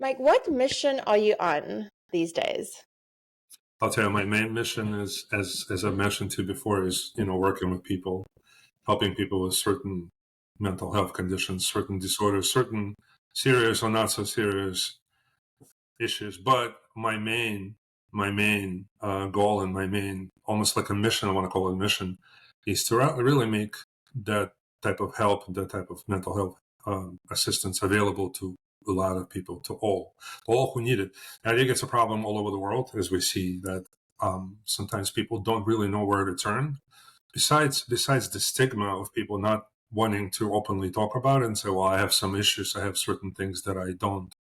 Mike, what mission are you on these days? I'll tell you, my main mission is, as I mentioned to you before, is working with people, helping people with certain mental health conditions, certain disorders, certain serious or not so serious issues. But my main goal and my main, almost like a mission, I want to call it a mission, is to really make that type of help, that type of mental health assistance available to a lot of people, to all who need it. I think it's a problem all over the world, as we see that sometimes people don't really know where to turn. Besides the stigma of people not wanting to openly talk about it and say, well, I have some issues, I have certain things that I don't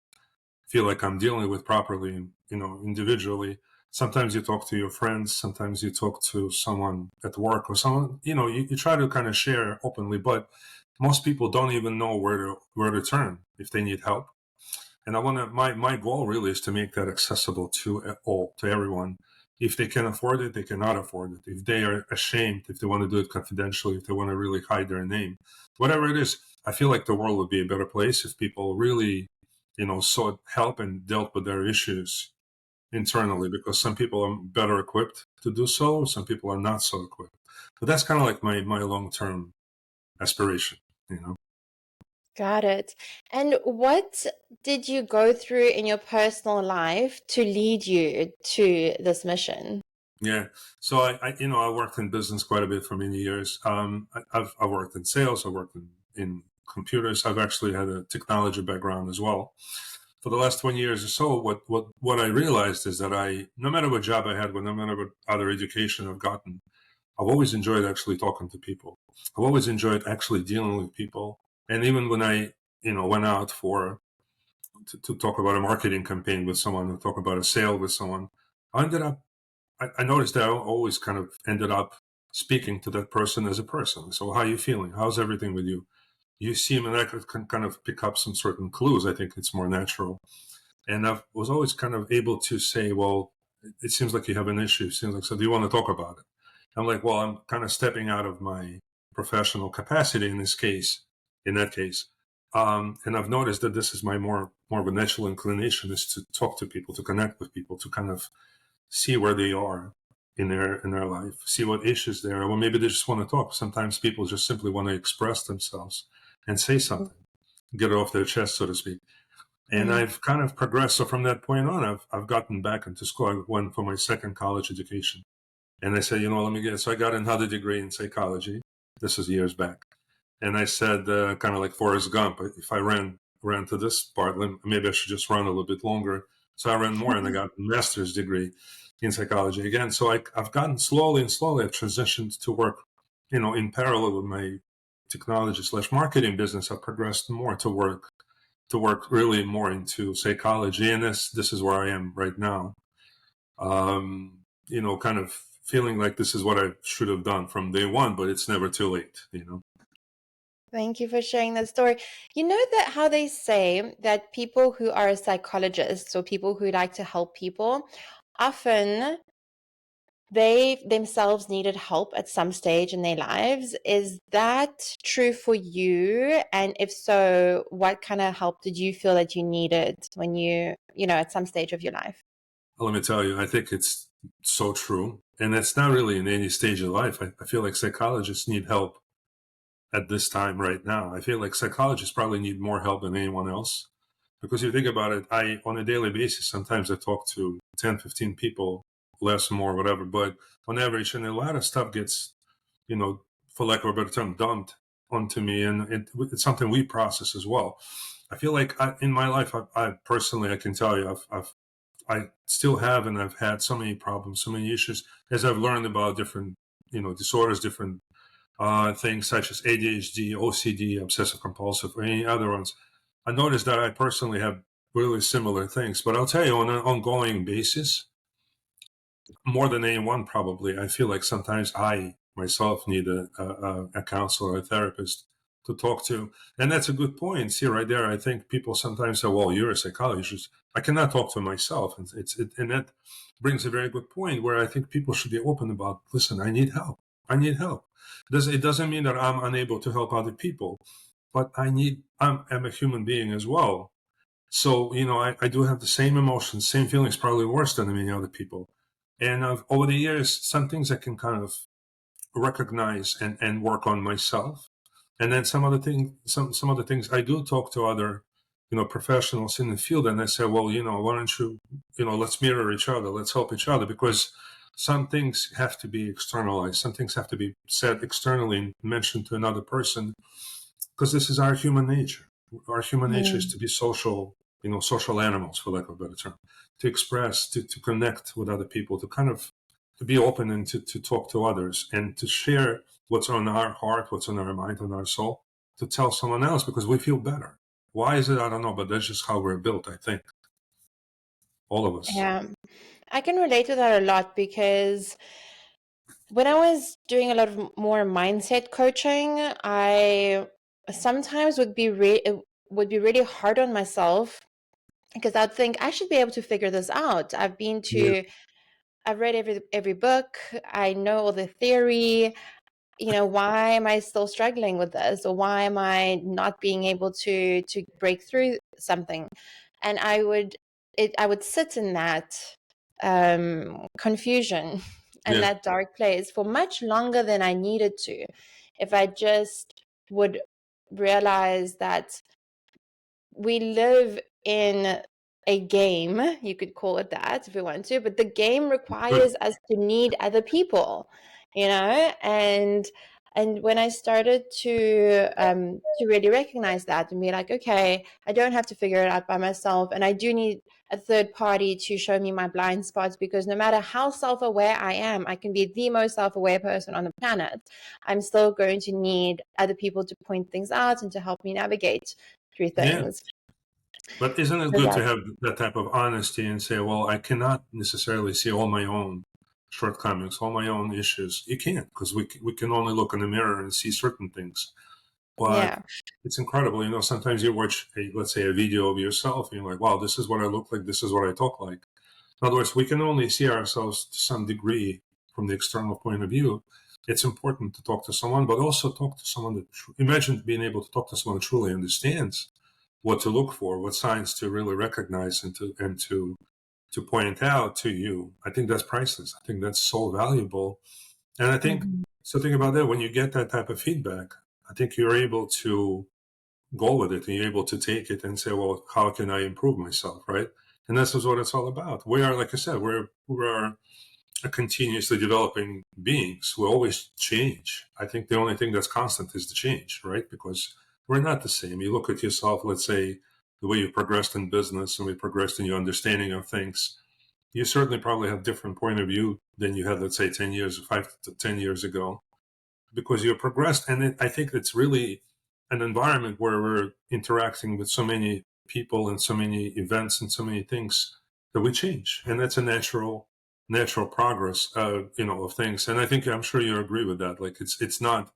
feel like I'm dealing with properly, individually. Sometimes you talk to your friends, sometimes you talk to someone at work or someone, you try to kind of share openly, but most people don't even know where to turn if they need help. And my goal really is to make that accessible to all, to everyone. If they can afford it, they cannot afford it. If they are ashamed, if they want to do it confidentially, if they want to really hide their name, whatever it is, I feel like the world would be a better place if people really, sought help and dealt with their issues internally, because some people are better equipped to do so, some people are not so equipped. But that's kind of like my long-term aspiration, Got it. And what did you go through in your personal life to lead you to this mission? Yeah. So I worked in business quite a bit for many years. I've worked in sales. I worked in computers. I've actually had a technology background as well. For the last 20 years or so, what I realized is that no matter what job I had, no matter what other education I've gotten, I've always enjoyed actually talking to people. I've always enjoyed actually dealing with people. And even when I, went out to talk about a marketing campaign with someone, or talk about a sale with someone, I ended up I noticed that I always kind of ended up speaking to that person as a person. So, how are you feeling? How's everything with you? You seem, and I could kind of pick up some certain clues. I think it's more natural. And I was always kind of able to say, well, it seems like you have an issue. It seems like, so do you want to talk about it? I'm like, well, I'm kind of stepping out of my professional capacity in that case. And I've noticed that this is my more of a natural inclination, is to talk to people, to connect with people, to kind of see where they are in their life, see what issues there are. Well, maybe they just want to talk. Sometimes people just simply want to express themselves and say something, get it off their chest, so to speak. And Mm-hmm. I've kind of progressed. So from that point on, I've gotten back into school. I went for my second college education, and I said, let me get. So I got another degree in psychology. This was years back, and I said, kind of like Forrest Gump, if I ran to this part, then maybe I should just run a little bit longer. So I ran more, and I got a master's degree in psychology again. So I've gotten slowly and slowly, I've transitioned to work, in parallel with my technology/marketing business. I've progressed more to work really more into psychology, and this is where I am right now. Kind of feeling like this is what I should have done from day one, but it's never too late. Thank you for sharing that story. You know that how they say that people who are psychologists or people who like to help people, often they themselves needed help at some stage in their lives. Is that true for you? And if so, what kind of help did you feel that you needed when at some stage of your life? Well, let me tell you, I think it's so true, and it's not really in any stage of life. I feel like psychologists need help at this time right now. I feel like psychologists probably need more help than anyone else. Because if you think about it, on a daily basis, sometimes I talk to 10, 15 people, less, more, whatever, but on average, and a lot of stuff gets, you know, for lack of a better term, dumped onto me. And it's something we process as well. I feel like in my life, I personally, I can tell you, I still have, and I've had so many problems, so many issues as I've learned about different, disorders, different things such as ADHD, OCD, obsessive compulsive, or any other ones. I noticed that I personally have really similar things, but I'll tell you, on an ongoing basis, more than anyone probably, I feel like sometimes I myself need a counselor, a therapist to talk to. And that's a good point. See, right there, I think people sometimes say, well, you're a psychologist. I cannot talk to myself. And that brings a very good point where I think people should be open about, listen, I need help. I need help. It doesn't mean that I'm unable to help other people, but I'm a human being as well. So, I do have the same emotions, same feelings, probably worse than many other people. And over the years, some things I can kind of recognize and work on myself. And then some other things I do talk to other, professionals in the field, and I say, well, why don't you, let's mirror each other, let's help each other, because some things have to be externalized, some things have to be said externally and mentioned to another person, because this is our human nature. Our human nature is Mm. to be social, social animals, for lack of a better term, to express, to connect with other people, to kind of to be open and to talk to others and to share what's on our heart, what's on our mind, on our soul, to tell someone else because we feel better. Why is it? I don't know, but that's just how we're built, I think, all of us. Yeah, I can relate to that a lot because when I was doing a lot of more mindset coaching, I sometimes would be really hard on myself because I'd think I should be able to figure this out. Yeah, I've read every book, I know all the theory. Why am I still struggling with this, or why am I not being able to break through something? And I would sit in that confusion and yeah, that dark place for much longer than I needed to, if I just would realize that we live in a game, you could call it that if you want to, but the game good. requires us to need other people, and when I started to really recognize that and be like, okay, I don't have to figure it out by myself, and I do need a third party to show me my blind spots, because no matter how self-aware I am, I can be the most self-aware person on the planet, I'm still going to need other people to point things out and to help me navigate through Yeah. things. But isn't it So good to that, have that type of honesty and say, well, I cannot necessarily see all my own shortcomings, all my own issues. You can't, because we can only look in the mirror and see certain things. But yeah. it's incredible. Sometimes you watch, let's say, a video of yourself, and you're like, wow, this is what I look like. This is what I talk like. In other words, we can only see ourselves to some degree from the external point of view. It's important to talk to someone, but also talk to someone that, imagine being able to talk to someone who truly understands what to look for, what signs to really recognize and to point out to you. I think that's priceless. I think that's so valuable. And I think Mhm. so. Think about that. When you get that type of feedback, I think you're able to go with it and you're able to take it and say, well, how can I improve myself, right? And this is what it's all about. We are, like I said, we're a continuously developing beings. We always change. I think the only thing that's constant is the change, right? Because we're not the same. You look at yourself, let's say, the way you progressed in business and we progressed in your understanding of things. You certainly probably have different point of view than you had, let's say, 10 years, 5 to 10 years ago, because you progressed. And I think it's really an environment where we're interacting with so many people and so many events and so many things that we change, and that's a natural progress, of things. And I think I'm sure you agree with that. Like it's not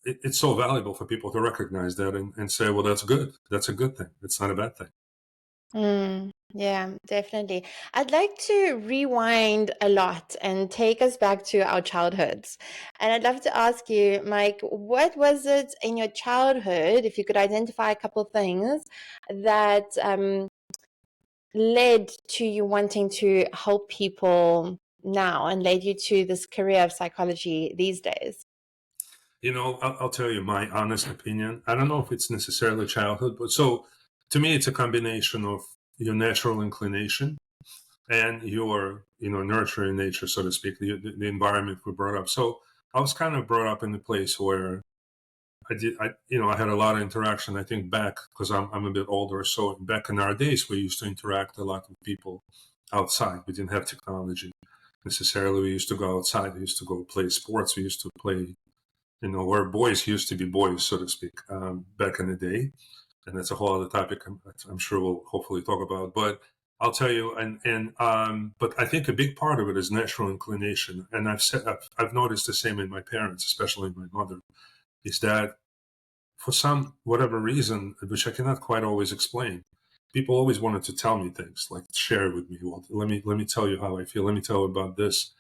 it's so valuable for people to recognize that and say, well, that's good. That's a good thing. It's not a bad thing. Yeah, definitely. I'd like to rewind a lot and take us back to our childhoods. And I'd love to ask you, Mike, what was it in your childhood, if you could identify a couple of things that led to you wanting to help people now and led you to this career of psychology these days? I'll tell you my honest opinion. I don't know if it's necessarily childhood, but so to me, it's a combination of your natural inclination and your, nurturing nature, so to speak, the environment we brought up. So I was kind of brought up in a place where I had a lot of interaction. I think back, because I'm a bit older. So back in our days, we used to interact a lot with people outside. We didn't have technology necessarily. We used to go outside. We used to go play sports. We used to play, where boys used to be boys, so to speak, back in the day. And that's a whole other topic I'm sure we'll hopefully talk about. But I'll tell you, but I think a big part of it is natural inclination. And I've noticed the same in my parents, especially my mother, is that for some whatever reason, which I cannot quite always explain, people always wanted to tell me things, like share with me. Well, let me tell you how I feel. Let me tell you about this.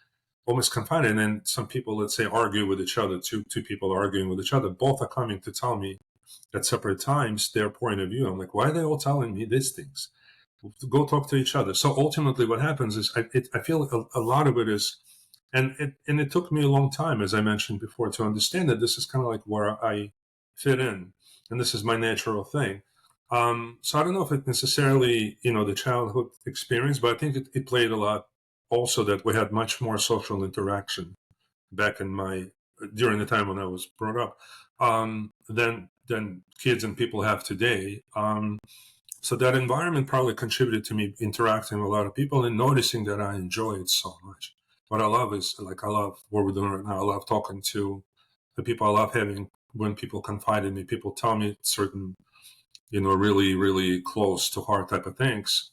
Almost confided. And then some people, let's say, argue with each other. Two people arguing with each other. Both are coming to tell me at separate times their point of view. I'm like, why are they all telling me these things? Go talk to each other. So ultimately, what happens is I feel a lot of it is, and it took me a long time, as I mentioned before, to understand that this is kind of like where I fit in, and this is my natural thing. So I don't know if it necessarily, the childhood experience, but I think it played a lot also that we had much more social interaction back in my during the time when I was brought up than kids and people have today. So that environment probably contributed to me interacting with a lot of people and noticing that I enjoy it so much. What I love is like I love what we're doing right now. I love talking to the people. I love having when people confide in me. People tell me certain, really, really close to heart type of things,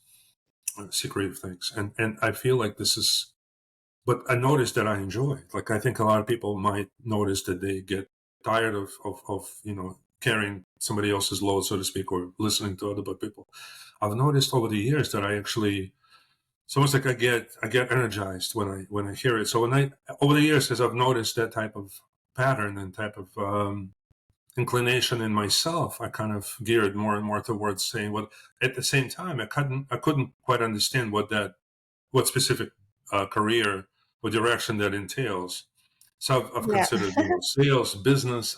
secretive things, and I feel like this is. But I noticed that I enjoy it. Like I think a lot of people might notice that they get tired of carrying somebody else's load, so to speak, or listening to other people. I've noticed over the years that I actually it's almost like I get energized when I hear it. So when I over the years, as I've noticed that type of pattern and type of inclination in myself, I kind of geared more and more towards saying what. At the same time, I couldn't quite understand what specific career or direction that entails. So I've Yeah. considered, sales, business,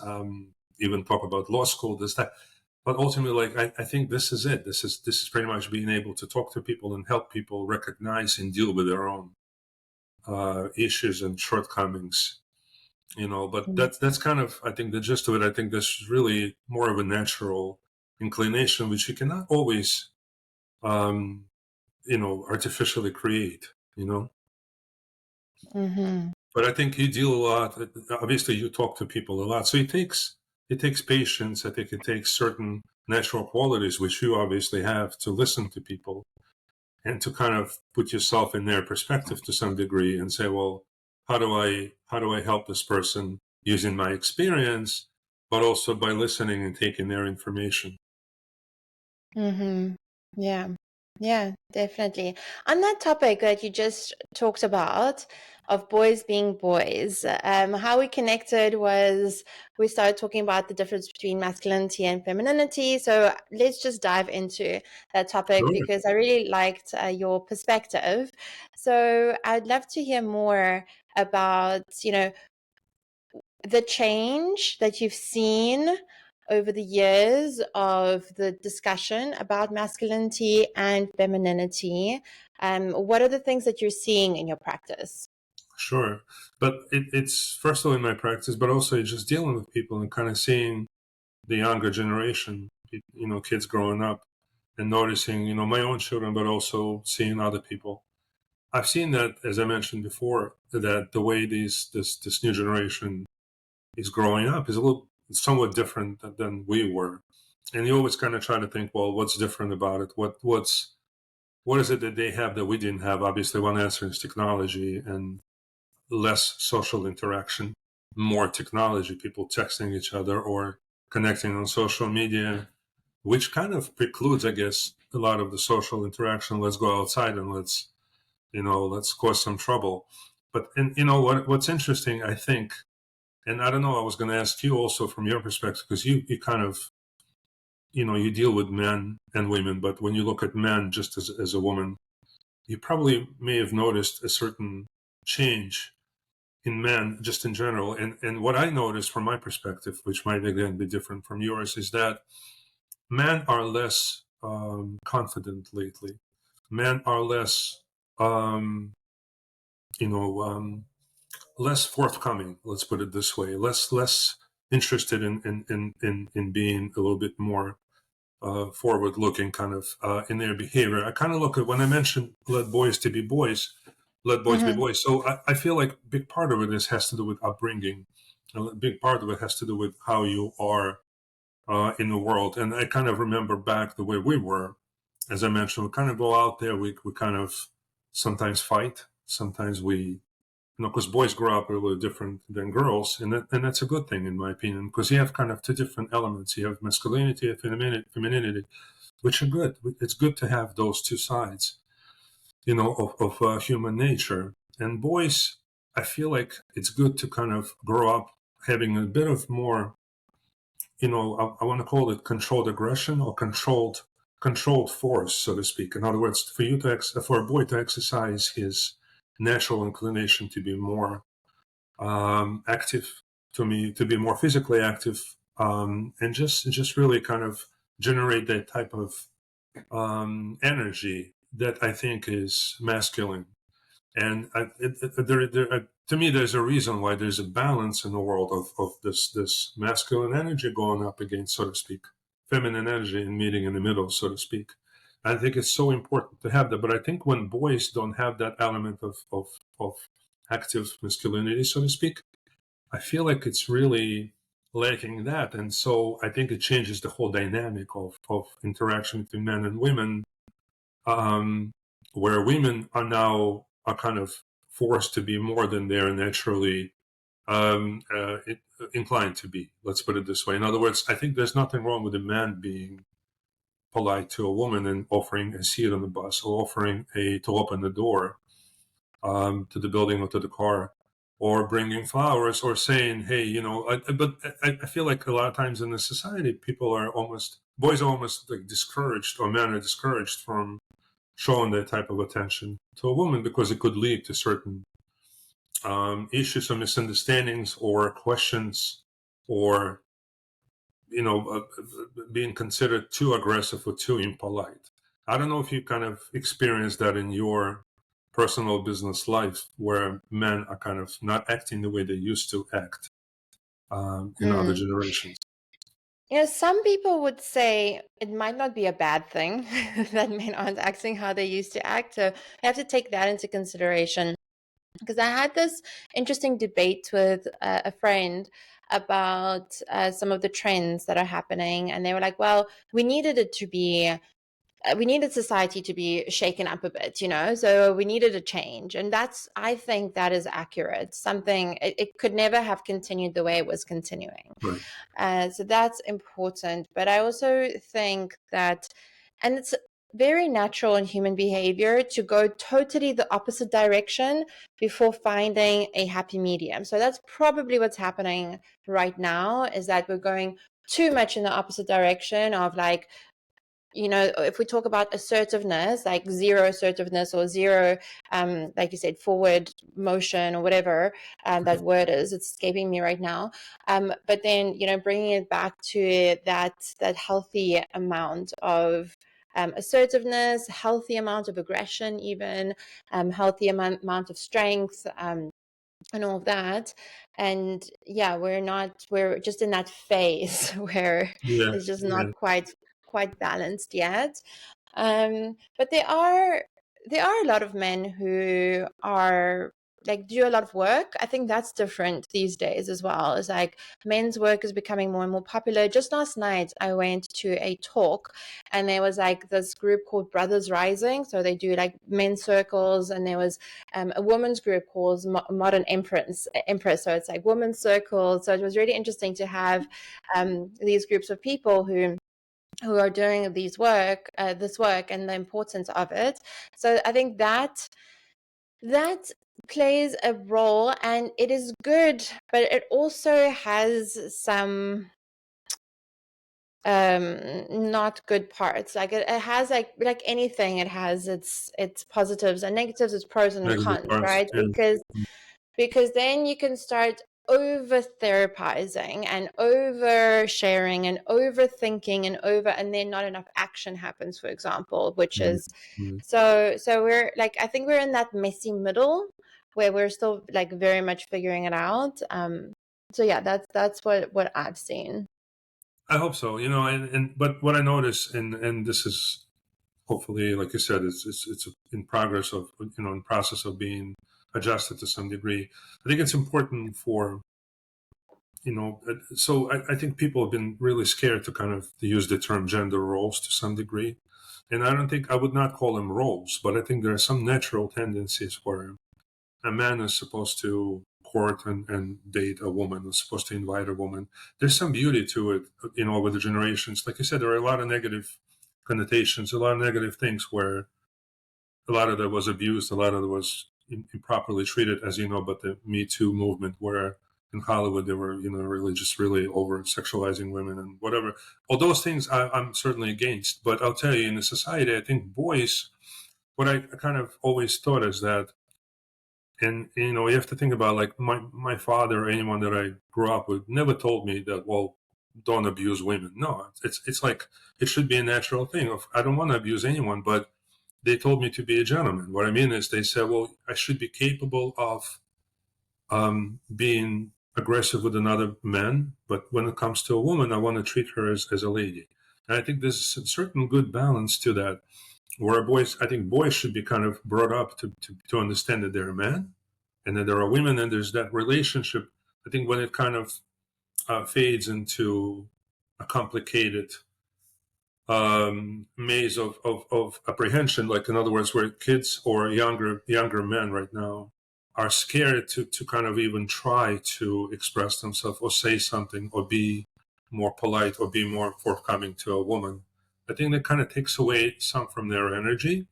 even talk about law school, this, that. But ultimately, like I think this is it. This is pretty much being able to talk to people and help people recognize and deal with their own issues and shortcomings. But that's kind of I think the gist of it. I think that's really more of a natural inclination, which you cannot always um, artificially create. Mm-hmm. But I think you deal a lot. Obviously, you talk to people a lot, so it takes patience. I think it takes certain natural qualities, which you obviously have, to listen to people and to kind of put yourself in their perspective to some degree and say, well, how do I help this person using my experience, but also by listening and taking their information. Mm-hmm. Yeah. Yeah, definitely. On that topic that you just talked about of boys being boys, how we connected was we started talking about the difference between masculinity and femininity. So let's just dive into that topic Sure. because I really liked your perspective. So I'd love to hear more about, the change that you've seen over the years of the discussion about masculinity and femininity. What are the things that you're seeing in your practice? Sure. But it's first of all in my practice, but also just dealing with people and kind of seeing the younger generation, kids growing up and noticing, my own children, but also seeing other people. I've seen that, as I mentioned before, that the way this new generation is growing up is a little somewhat different than we were. And you always kind of try to think, well, what's different about it? What is it that they have that we didn't have? Obviously, one answer is technology and less social interaction, more technology, people texting each other or connecting on social media, which kind of precludes, I guess, a lot of the social interaction. Let's go outside and let's cause some trouble. But and what's interesting, I think, and I don't know, I was going to ask you also from your perspective because you kind of you deal with men and women, but when you look at men just as a woman, you probably may have noticed a certain change in men just in general. And what I noticed from my perspective, which might again be different from yours, is that men are less confident lately. Men are less, um, you know, less forthcoming. Let's put it this way. Less interested in being a little bit more forward looking, kind of in their behavior. I kind of look at when I mentioned let boys to be boys, let boys be Mm-hmm. boys. So I feel like a big part of it has to do with upbringing. A big part of it has to do with how you are in the world. And I kind of remember back the way we were. As I mentioned, we kind of go out there. We kind of sometimes fight. Sometimes we, because boys grow up a little different than girls, and that's a good thing in my opinion, because you have kind of two different elements. You have masculinity and femininity, which are good. It's good to have those two sides, of human nature. And boys, I feel like it's good to kind of grow up having a bit of more I want to call it controlled aggression or controlled force, so to speak. In other words, for a boy to exercise his natural inclination to be more active, to be more physically active, and just really kind of generate that type of energy that I think is masculine. And to me, there's a reason why there's a balance in the world of this masculine energy going up against, so to speak, feminine energy and meeting in the middle, so to speak. I think it's so important to have that. But I think when boys don't have that element of active masculinity, so to speak, I feel like it's really lacking that. And so I think it changes the whole dynamic of interaction between men and women, um, where women are kind of forced to be more than they're naturally inclined to be. Let's put it this way. In other words, I think there's nothing wrong with a man being polite to a woman and offering a seat on the bus or offering to open the door to the building or to the car, or bringing flowers or saying, hey, but I feel like a lot of times in the society, boys are almost like discouraged, or men are discouraged from showing that type of attention to a woman because it could lead to certain issues or misunderstandings or questions, or being considered too aggressive or too impolite. I don't know if you kind of experienced that in your personal business life, where men are kind of not acting the way they used to act in other Mm. generations. Some people would say it might not be a bad thing that men aren't acting how they used to act. So I have to take that into consideration. Because I had this interesting debate with a friend about some of the trends that are happening. And they were like, well, we needed society to be shaken up a bit, so we needed a change. And I think that is accurate. It could never have continued the way it was continuing. Right. So that's important. But I also think that, and it's very natural in human behavior to go totally the opposite direction before finding a happy medium. So that's probably what's happening right now, is that we're going too much in the opposite direction of, like, if we talk about assertiveness, like zero assertiveness or zero, like you said, forward motion or whatever that word is, it's escaping me right now. But then, bringing it back to that healthy amount of assertiveness, healthy amount of aggression, even healthy amount of strength. And all of that. And yeah, we're just in that phase where Yeah. it's just Yeah. not quite balanced yet. But there are a lot of men who are like do a lot of work. I think that's different these days as well. It's like men's work is becoming more and more popular. Just last night I went to a talk, and there was like this group called Brothers Rising. So they do like men's circles, and there was a women's group called Modern Empress. So it's like women's circles. So it was really interesting to have these groups of people who are doing this work and the importance of it. So I think that plays a role, and it is good, but it also has some not good parts. Like it has like anything, it has its positives and negatives, its pros and Negative cons, parts. right? Yeah. Because then you can start over therapizing and over sharing and overthinking and then not enough action happens, for example, which Yeah. is so we're like, I think we're in that messy middle where we're still like very much figuring it out. So yeah, that's what I've seen. I hope so. But what I notice, and this is hopefully, like you said, it's in progress of in process of being adjusted to some degree. I think it's important for so I think people have been really scared to kind of use the term gender roles to some degree, and I would not call them roles, but I think there are some natural tendencies where a man is supposed to court and date a woman, is supposed to invite a woman. There's some beauty to it, over the generations. Like you said, there are a lot of negative connotations, a lot of negative things where a lot of that was abused, a lot of it was improperly treated, as you know, but the Me Too movement, where in Hollywood, they were, really just really over sexualizing women and whatever. All those things I'm certainly against. But I'll tell you, in the society, I think boys, what I kind of always thought is that, and you have to think about, like, my father or anyone that I grew up with never told me that, well, don't abuse women. No, it's like it should be a natural thing. I don't want to abuse anyone, but they told me to be a gentleman. What I mean is, they said, well, I should be capable of being aggressive with another man, but when it comes to a woman, I want to treat her as a lady. And I think there's a certain good balance to that, where I think boys should be kind of brought up to understand that they're a man, and that there are women, and there's that relationship. I think when it kind of fades into a complicated maze of apprehension, like, in other words, where kids or younger men right now are scared to kind of even try to express themselves or say something or be more polite or be more forthcoming to a woman. I think that kind of takes away some from their energy.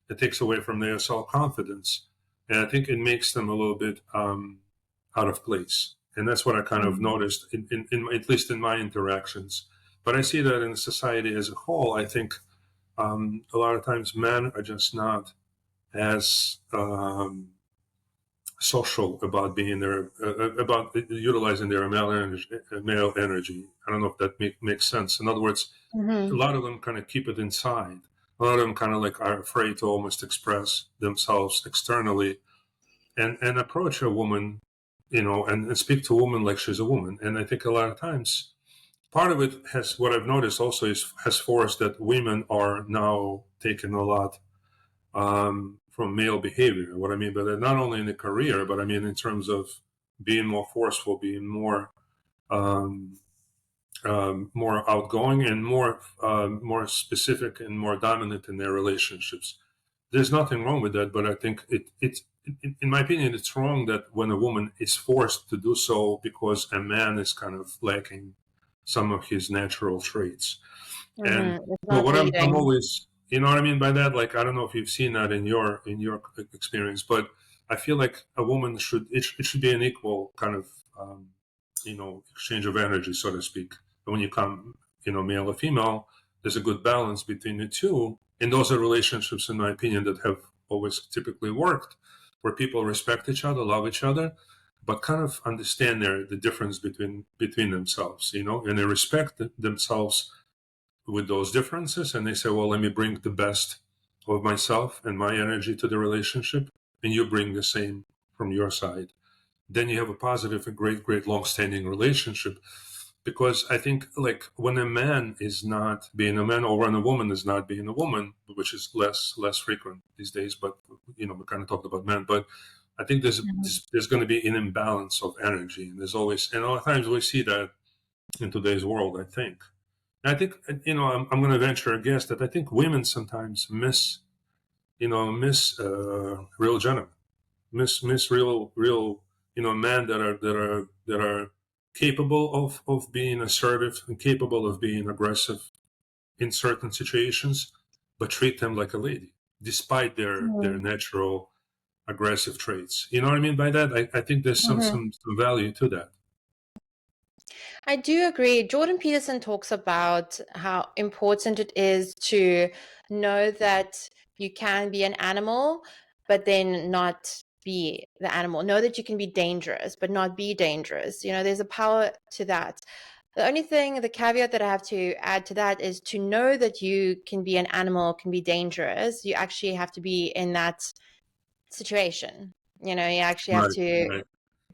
It takes away from their self-confidence, and I think it makes them a little bit out of place. And that's what I kind of Mm-hmm. noticed at least in my interactions. But I see that in society as a whole. I think a lot of times men are just not as social about being there, about utilizing their male energy. I don't know if that makes sense. In other words, a Mm-hmm. lot of them kind of keep it inside. A lot of them kind of like are afraid to almost express themselves externally, and approach a woman, and speak to a woman like she's a woman. And I think a lot of times, part of it has, what I've noticed also, is has forced that women are now taking a lot from male behavior. What I mean by that, not only in the career, but I mean in terms of being more forceful, being um, more outgoing, and more specific and more dominant in their relationships. There's nothing wrong with that, but I think in my opinion, it's wrong that when a woman is forced to do so because a man is kind of lacking some of his natural traits. And Mm-hmm. It's but not what I'm leading. always, you know what I mean by that? Like, I don't know if you've seen that in your experience, but I feel like a woman it should be an equal kind of exchange of energy, so to speak. And when you come, male or female, there's a good balance between the two. And those are relationships, in my opinion, that have always typically worked, where people respect each other, love each other, but kind of understand the difference between themselves, and they respect themselves with those differences, and they say, well, let me bring the best of myself and my energy to the relationship, and you bring the same from your side. Then you have a positive and great long-standing relationship. Because I think, like, when a man is not being a man, or when a woman is not being a woman, which is less frequent these days, but we kind of talked about men, but I think there's going to be an imbalance of energy, and there's always, and a lot of times we see that in today's world. I think, I'm going to venture a guess that I think women sometimes miss real gentlemen, miss real men that are capable of being assertive and capable of being aggressive in certain situations, but treat them like a lady despite their Mm-hmm. natural aggressive traits. You know what I mean by that? I think there's some value to that. I do agree. Jordan Peterson talks about how important it is to know that you can be an animal, but then not be the animal. Know that you can be dangerous, but not be dangerous. There's a power to that. The only thing, the caveat that I have to add to that is to know that you can be an animal, can be dangerous. You actually have to be in that situation. You actually have Right. to Right.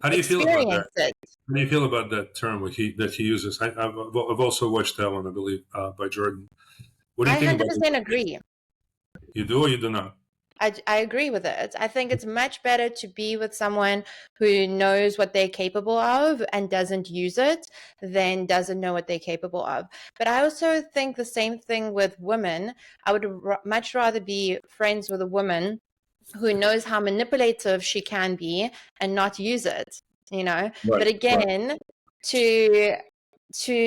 How do you feel about that? experience it. How do you feel about that term that he uses? I've also watched that one, I believe, by Jordan. What do I you think about it? 100% agree. You do or you do not? I agree with it. I think it's much better to be with someone who knows what they're capable of and doesn't use it than doesn't know what they're capable of. But I also think the same thing with women. I would much rather be friends with a woman who knows how manipulative she can be and not use it. But Right. Right. again, to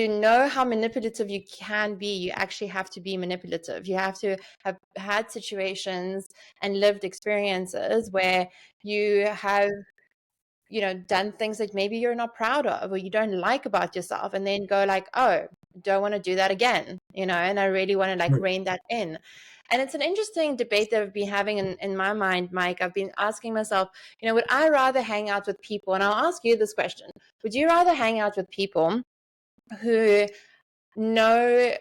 know how manipulative you can be, you actually have to be manipulative. You have to have had situations and lived experiences where you have done things that maybe you're not proud of or you don't like about yourself, and then go like, oh, don't want to do that again, and I really want to like Right. rein that in. And it's an interesting debate that I've been having in my mind, Mike. I've been asking myself, would I rather hang out with people, and I'll ask you this question, would you rather hang out with people who know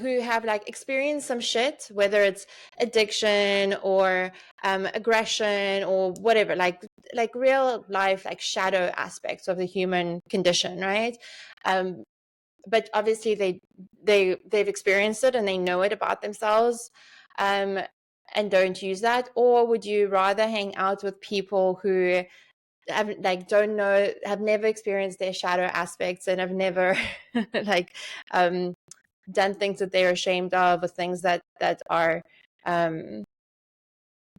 who have like experienced some shit, whether it's addiction or aggression or whatever, like real life, like shadow aspects of the human condition, right? But obviously they've experienced it and they know it about themselves, and don't use that? Or would you rather hang out with people who have don't know, have never experienced their shadow aspects, and have never like done things that they're ashamed of, or things that are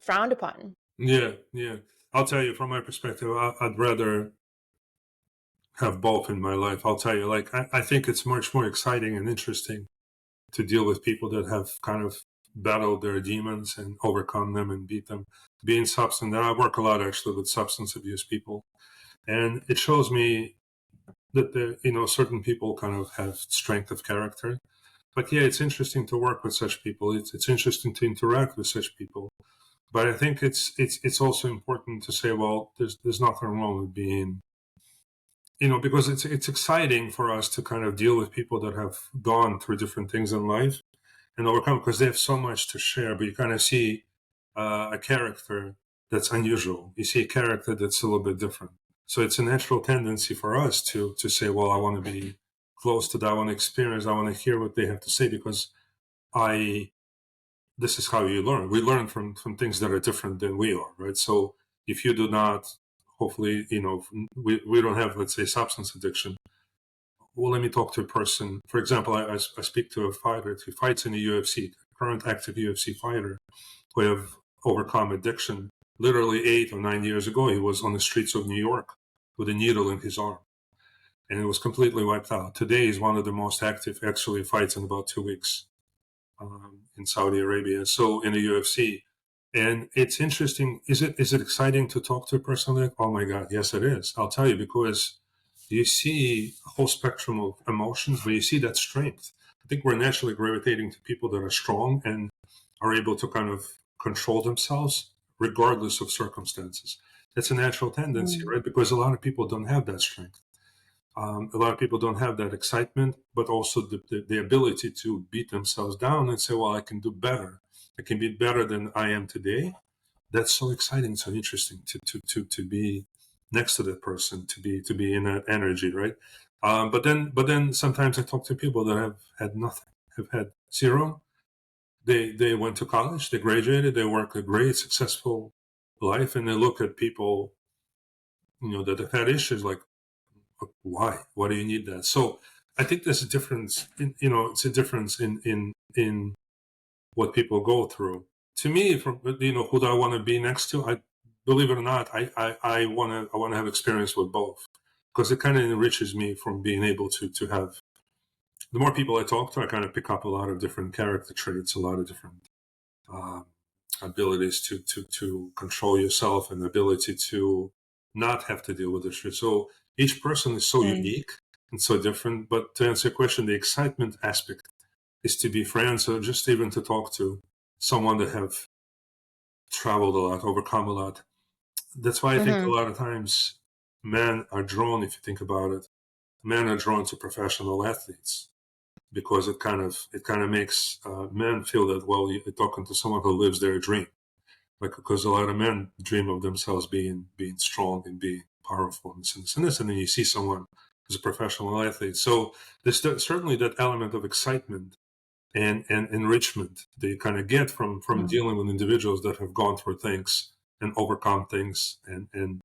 frowned upon? Yeah, yeah. I'll tell you from my perspective, I'd rather have both in my life. I'll tell you, like, I think it's much more exciting and interesting to deal with people that have kind of battled their demons and overcome them and beat them. Being substance, and I work a lot actually with substance abuse people, and it shows me that certain people kind of have strength of character. But yeah, it's interesting to work with such people. It's interesting to interact with such people. But I think it's also important to say, well, there's nothing wrong with being, because it's exciting for us to kind of deal with people that have gone through different things in life and overcome, because they have so much to share. But you kind of see a character that's unusual. You see a character that's a little bit different. So it's a natural tendency for us to say, well, I want to be close to that. I want to experience. I want to hear what they have to say, because I this is how you learn. We learn from things that are different than we are, right? So if you do not, hopefully, we don't have, let's say, substance addiction. Well, let me talk to a person. For example, I speak to a fighter who fights in the UFC, current active UFC fighter, who have overcome addiction. Literally 8 or 9 years ago, he was on the streets of New York with a needle in his arm, and it was completely wiped out. Today, he's one of the most active, actually fights in about 2 weeks in Saudi Arabia, so in the UFC. And it's interesting. Is it exciting to talk to a person like, oh my God, yes, it is. I'll tell you, because you see a whole spectrum of emotions, but you see that strength. I think we're naturally gravitating to people that are strong and are able to kind of control themselves regardless of circumstances. That's a natural tendency, Mm. right? Because a lot of people don't have that strength. A lot of people don't have that excitement, but also the ability to beat themselves down and say, well, I can do better. I can be better than I am today. That's so exciting, so interesting to be next to that person, to be in that energy, right? But then sometimes I talk to people that have had nothing, have had zero. They went to college, they graduated, they work a great, successful life, and they look at people, that have had issues like, why? Why do you need that? So I think there's a difference. It's a difference in what people go through. To me, from who do I want to be next to? I believe it or not, I want to have experience with both, because it kind of enriches me from being able to have. The more people I talk to, I kind of pick up a lot of different character traits, a lot of different uh, abilities to control yourself, and the ability to not have to deal with issues. So each person is so Mm. unique and so different. But to answer your question, the excitement aspect is to be friends, or just even to talk to someone that have traveled a lot, overcome a lot. That's why I think a Mm-hmm. lot of times men are drawn, if you think about it, men are drawn to professional athletes, because it kind of makes men feel that, well, you're talking to someone who lives their dream. Like, because a lot of men dream of themselves being strong and being powerful and this, and then you see someone who's a professional athlete. So there's certainly that element of excitement and enrichment that you kind of get from Mm. dealing with individuals that have gone through things and overcome things, and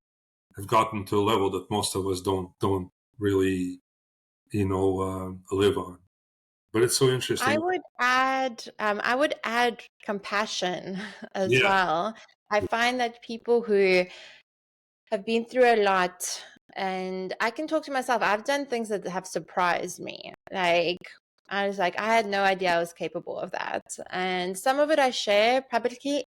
have gotten to a level that most of us don't really live on. But it's so I interesting. would add compassion as Yeah, well. I find that people who have been through a lot, and I can talk to myself, I've done things that have surprised me. Like, I was like, I had no idea I was capable of that. And some of it I share publicly,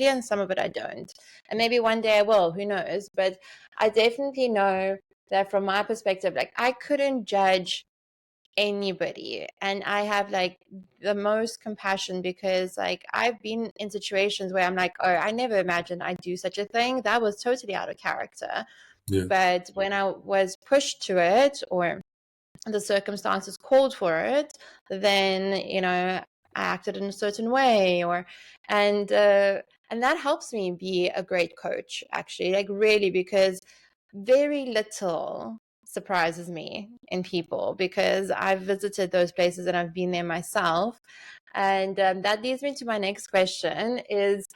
and some of it I don't. And maybe one day I will, who knows? But I definitely know that from my perspective, like I couldn't judge anybody. And I have like the most compassion because like I've been in situations where I'm like, oh, I never imagined I'd do such a thing. That was totally out of character. Yeah. But when I was pushed to it, or the circumstances called for it, then I acted in a certain way, and that helps me be a great coach, actually, like really, because very little surprises me in people because I've visited those places and I've been there myself. And that leads me to my next question is,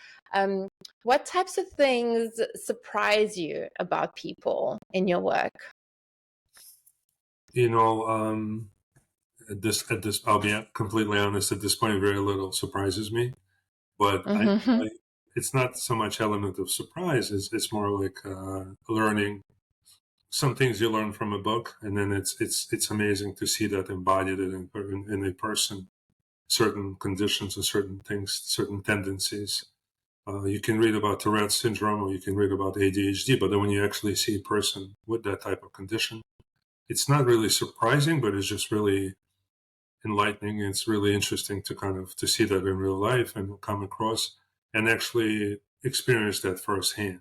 what types of things surprise you about people in your work? You know, at this, I'll be completely honest. At this point, very little surprises me. But Mm-hmm. it's not so much element of surprise. It's more like learning. Some things you learn from a book, and then it's amazing to see that embodied in a person. Certain conditions and certain things, certain tendencies. You can read about Tourette syndrome or you can read about ADHD, but then when you actually see a person with that type of condition, it's not really surprising, but it's just really enlightening. It's really interesting to kind of to see that in real life and come across and actually experience that firsthand,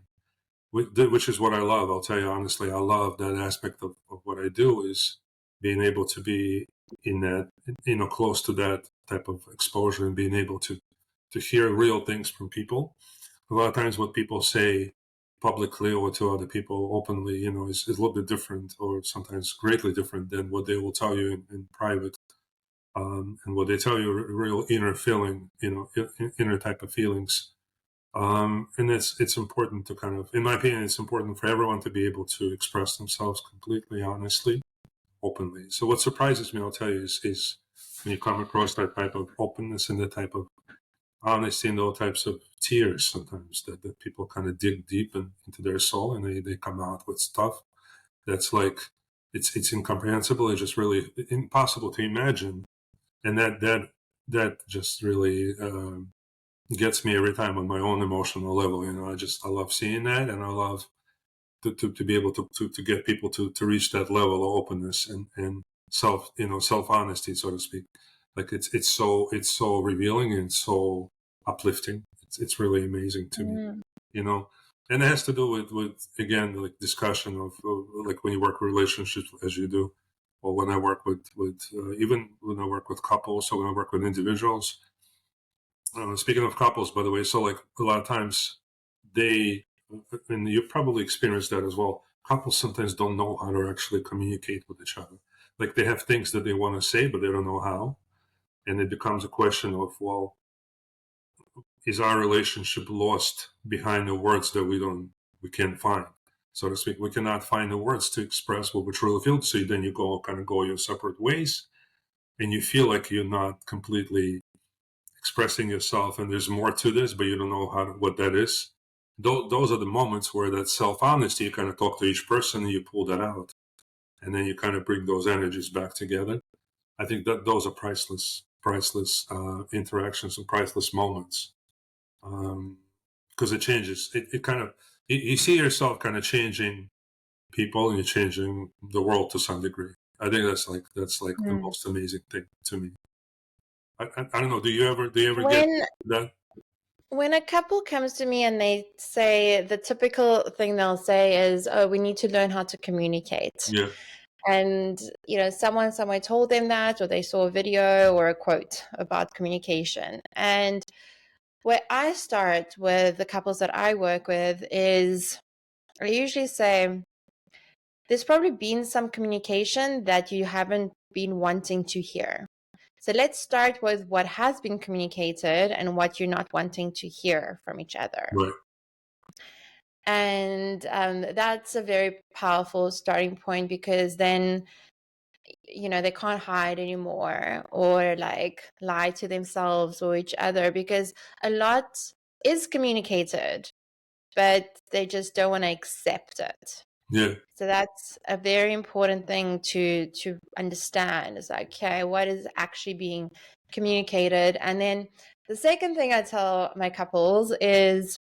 which is what I love. I'll tell you honestly, I love that aspect of what I do is being able to be in that, close to that type of exposure and being able to hear real things from people. A lot of times what people say publicly or to other people openly, is a little bit different or sometimes greatly different than what they will tell you in private. And what they tell you, real inner feeling, inner type of feelings. And it's important to kind of, in my opinion, it's important for everyone to be able to express themselves completely, honestly, openly. So what surprises me, I'll tell you, is when you come across that type of openness and that type of honesty and those types of tears sometimes that people kind of dig deep into their soul and they come out with stuff that's like, it's incomprehensible. It's just really impossible to imagine. And that just really gets me every time on my own emotional level. I love seeing that, and I love to be able to get people to reach that level of openness and self honesty, so to speak. Like it's so revealing and so uplifting. It's really amazing to me, Mm. you know. And it has to do with again like discussion of like when you work with relationships as you do, or when I work with even when I work with couples, so when I work with individuals. Speaking of couples, by the way, so like a lot of times they, and you've probably experienced that as well. Couples sometimes don't know how to actually communicate with each other. Like they have things that they want to say, but they don't know how. And it becomes a question of, well, is our relationship lost behind the words that we can't find, so to speak? We cannot find the words to express what we truly feel. So then you go your separate ways, and you feel like you're not completely expressing yourself, and there's more to this, but you don't know what that is. Those are the moments where that self honesty, you kind of talk to each person and you pull that out, and then you kind of bring those energies back together. I think that those are priceless interactions and priceless moments, because it changes. It kind of you see yourself kind of changing people, and you're changing the world to some degree. I think that's like the Mm. most amazing thing to me. I don't know. Do you ever get When that? when a couple comes to me and they say, the typical thing they'll say is, "Oh, we need to learn how to communicate." Yeah. And someone somewhere told them that, or they saw a video or a quote about communication. And where I start with the couples that I work with is, I usually say, there's probably been some communication that you haven't been wanting to hear. So let's start with what has been communicated and what you're not wanting to hear from each other. Right. And that's a very powerful starting point, because then, they can't hide anymore or like lie to themselves or each other, because a lot is communicated, but they just don't want to accept it. Yeah. So that's a very important thing to understand. Is like, okay, what is actually being communicated? And then the second thing I tell my couples is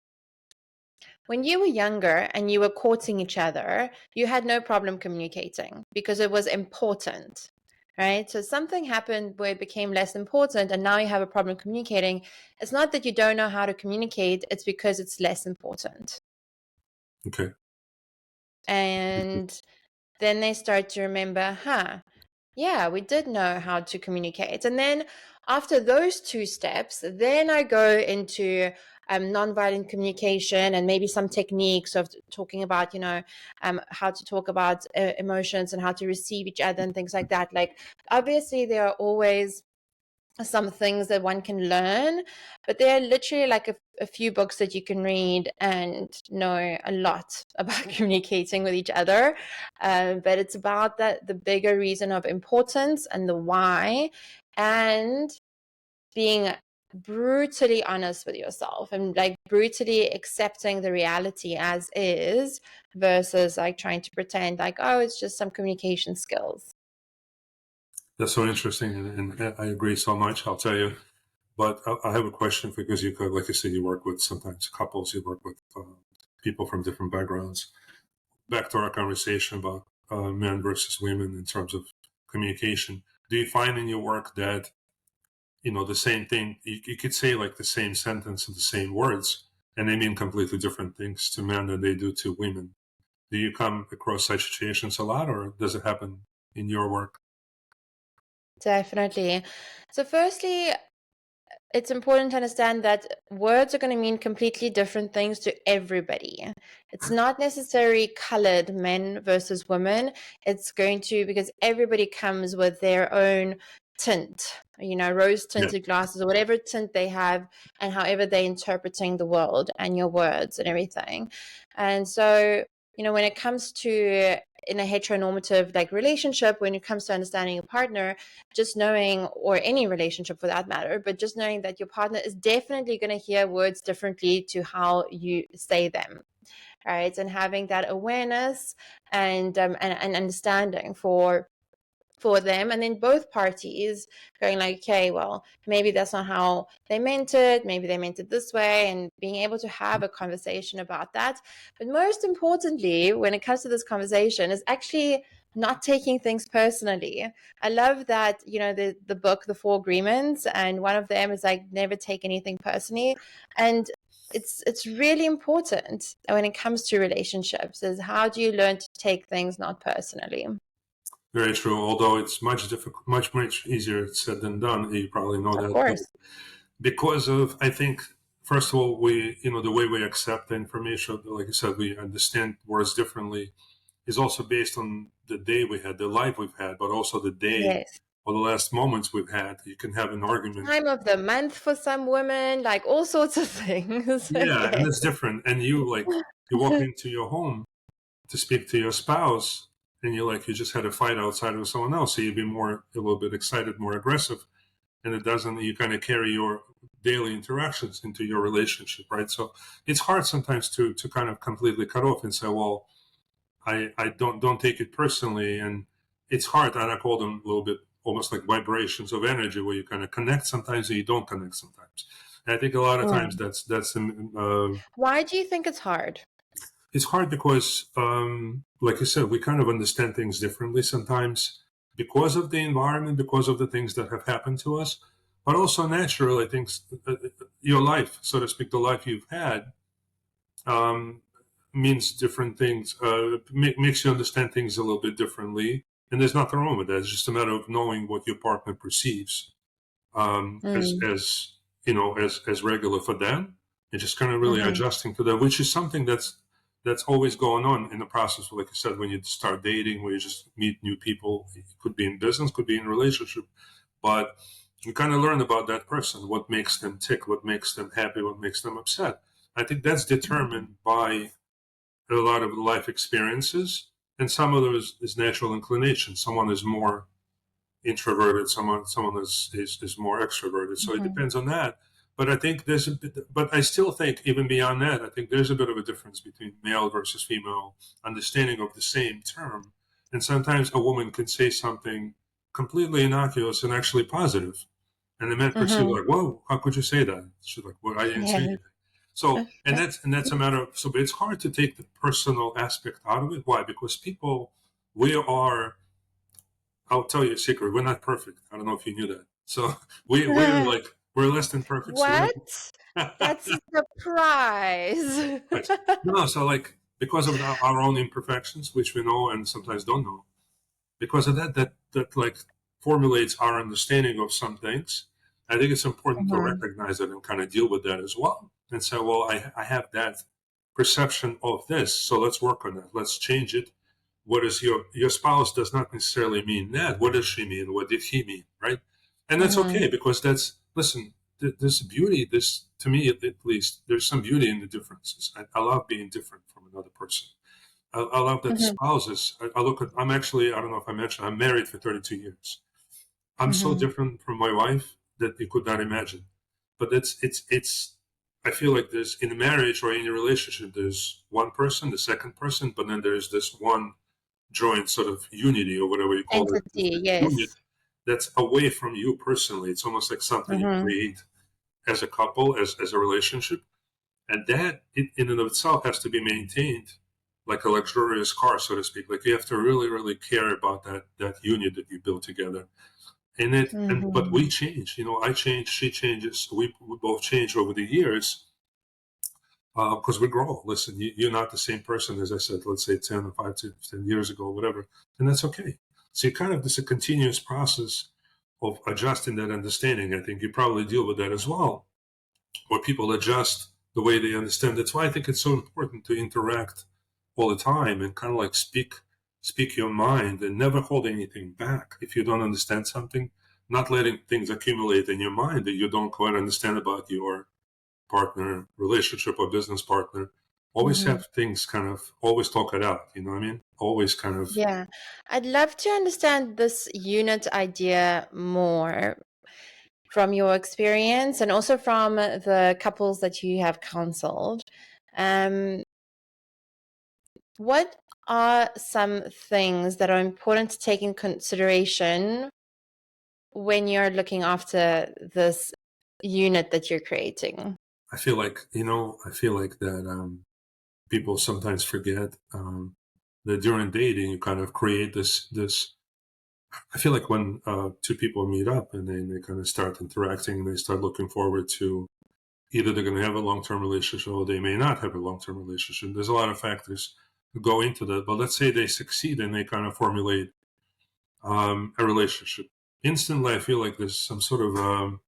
when you were younger and you were courting each other, you had no problem communicating because it was important, right? So something happened where it became less important and now you have a problem communicating. It's not that you don't know how to communicate, it's because it's less important. Okay. And then they start to remember, yeah, we did know how to communicate. And then after those two steps, then I go into nonviolent communication and maybe some techniques of talking about, how to talk about emotions and how to receive each other and things like that. Like, obviously, there are always some things that one can learn, but there are literally like a few books that you can read and know a lot about communicating with each other. But it's about that the bigger reason of importance and the why, and being brutally honest with yourself and like brutally accepting the reality as is versus like trying to pretend like, oh, it's just some communication skills. That's so interesting, and I agree so much. I'll tell you. But I have a question because you could, like you said, you work with sometimes couples, you work with people from different backgrounds. Back to our conversation about men versus women in terms of communication. Do you find in your work that the same thing you could say like the same sentence and the same words, and they mean completely different things to men than they do to women? Do you come across such situations a lot, or does it happen in your work? Definitely. So firstly, it's important to understand that words are going to mean completely different things to everybody. It's not necessarily colored men versus women. It's going to, because everybody comes with their own tint, rose Yeah. tinted glasses or whatever tint they have, and however they're interpreting the world and your words and everything. And so, when it comes to in a heteronormative like relationship, when it comes to understanding a partner, just knowing, or any relationship for that matter, but just knowing that your partner is definitely going to hear words differently to how you say them, right? And having that awareness and understanding for them, and then both parties going like, okay, well, maybe that's not how they meant it, maybe they meant it this way, and being able to have a conversation about that. But most importantly, when it comes to this conversation, is actually not taking things personally. I love that, the book The Four Agreements, and one of them is like, never take anything personally. And it's really important when it comes to relationships, is how do you learn to take things not personally. Very true. Although it's much difficult, much easier said than done. You probably know Of that, but course. because of, I think, first of all, the way we accept the information, like I said, we understand words differently, is also based on the day we had, the life we've had, but also the day Yes. or the last moments we've had. You can have an argument. Time of the month for some women, like all sorts of things. Yeah, and Yes. it's different. And you walk into your home to speak to your spouse, and you just had a fight outside with someone else, so you'd be a little bit excited, more aggressive, and it doesn't. You kind of carry your daily interactions into your relationship, right? So it's hard sometimes to kind of completely cut off and say, well, I don't take it personally, and it's hard. And I call them a little bit almost like vibrations of energy, where you kind of connect sometimes and you don't connect sometimes. And I think a lot of times Mm. that's Why do you think it's hard? it's hard because, like I said, we kind of understand things differently sometimes because of the environment, because of the things that have happened to us, but also naturally, I think your life, so to speak, the life you've had, um, means different things, makes you understand things a little bit differently. And there's nothing wrong with that. It's just a matter of knowing what your partner perceives Mm. as regular for them, and just kind of really Hmm. adjusting to that, which is something that's always going on in the process. Like I said, when you start dating, when you just meet new people, it could be in business, could be in a relationship, but you kind of learn about that person, what makes them tick, what makes them happy, what makes them upset. I think that's determined by a lot of life experiences, and some of those is natural inclination. Someone is more introverted, someone is more extroverted, so it Hmm. depends on that. But I think but I still think even beyond that, I think there's a bit of a difference between male versus female understanding of the same term. And sometimes a woman can say something completely innocuous and actually positive, and the man perceives Mm-hmm. like, "Whoa, how could you say that?" She's like, "Well, I didn't say Yeah. anything." So, and that's a matter of, so, but it's hard to take the personal aspect out of it. Why? Because people, we are. I'll tell you a secret. We're not perfect. I don't know if you knew that. So we're less than perfect. So we're What? That's a surprise. right. No, so like because of our own imperfections, which we know and sometimes don't know, because of that like formulates our understanding of some things. I think it's important to Mhm, recognize that and kind of deal with that as well, and say, well, I have that perception of this, so let's work on that. Let's change it. What is your spouse does not necessarily mean that. What does she mean? What did he mean? Right? And that's mhm, okay, because that's, listen. There's beauty. This, to me, at least, there's some beauty in the differences. I love being different from another person. I love that mhm, spouses. I look at. I'm actually. I don't know if I mentioned. I'm married for 32 years. I'm so mhm, different from my wife that you could not imagine. But it's. I feel like there's, in a marriage or in a relationship, there's one person, the second person, but then there's this one joint sort of unity or whatever you call it, entity, this unit yes. that's away from you personally. It's almost like something you Mhm, create as a couple, as a relationship, and that in and of itself has to be maintained like a luxurious car, so to speak. Like, you have to really, really care about that unit that you build together. But we mhm, change. I change, she changes. We both change over the years, because we grow. Listen, you're not the same person, as I said, let's say 10 or 5 to 10 years ago, whatever, and that's okay. So you kind of, this is a continuous process of adjusting that understanding. I think you probably deal with that as well, where people adjust the way they understand. That's why I think it's so important to interact all the time and kind of like speak your mind and never hold anything back. If you don't understand something, not letting things accumulate in your mind that you don't quite understand about your partner, relationship, or business partner. Always mhm. have things kind of, always talk it out. You know what I mean? Always kind of. Yeah. I'd love to understand this unit idea more from your experience and also from the couples that you have counseled. Um, what are some things that are important to take in consideration when you're looking after this unit that you're creating? I feel like that people sometimes forget that during dating you kind of create this. I feel like when two people meet up and then they kind of start interacting and they start looking forward to, either they're going to have a long-term relationship or they may not have a long-term relationship. There's a lot of factors that go into that. But let's say they succeed and they kind of formulate a relationship. Instantly, I feel like there's some sort of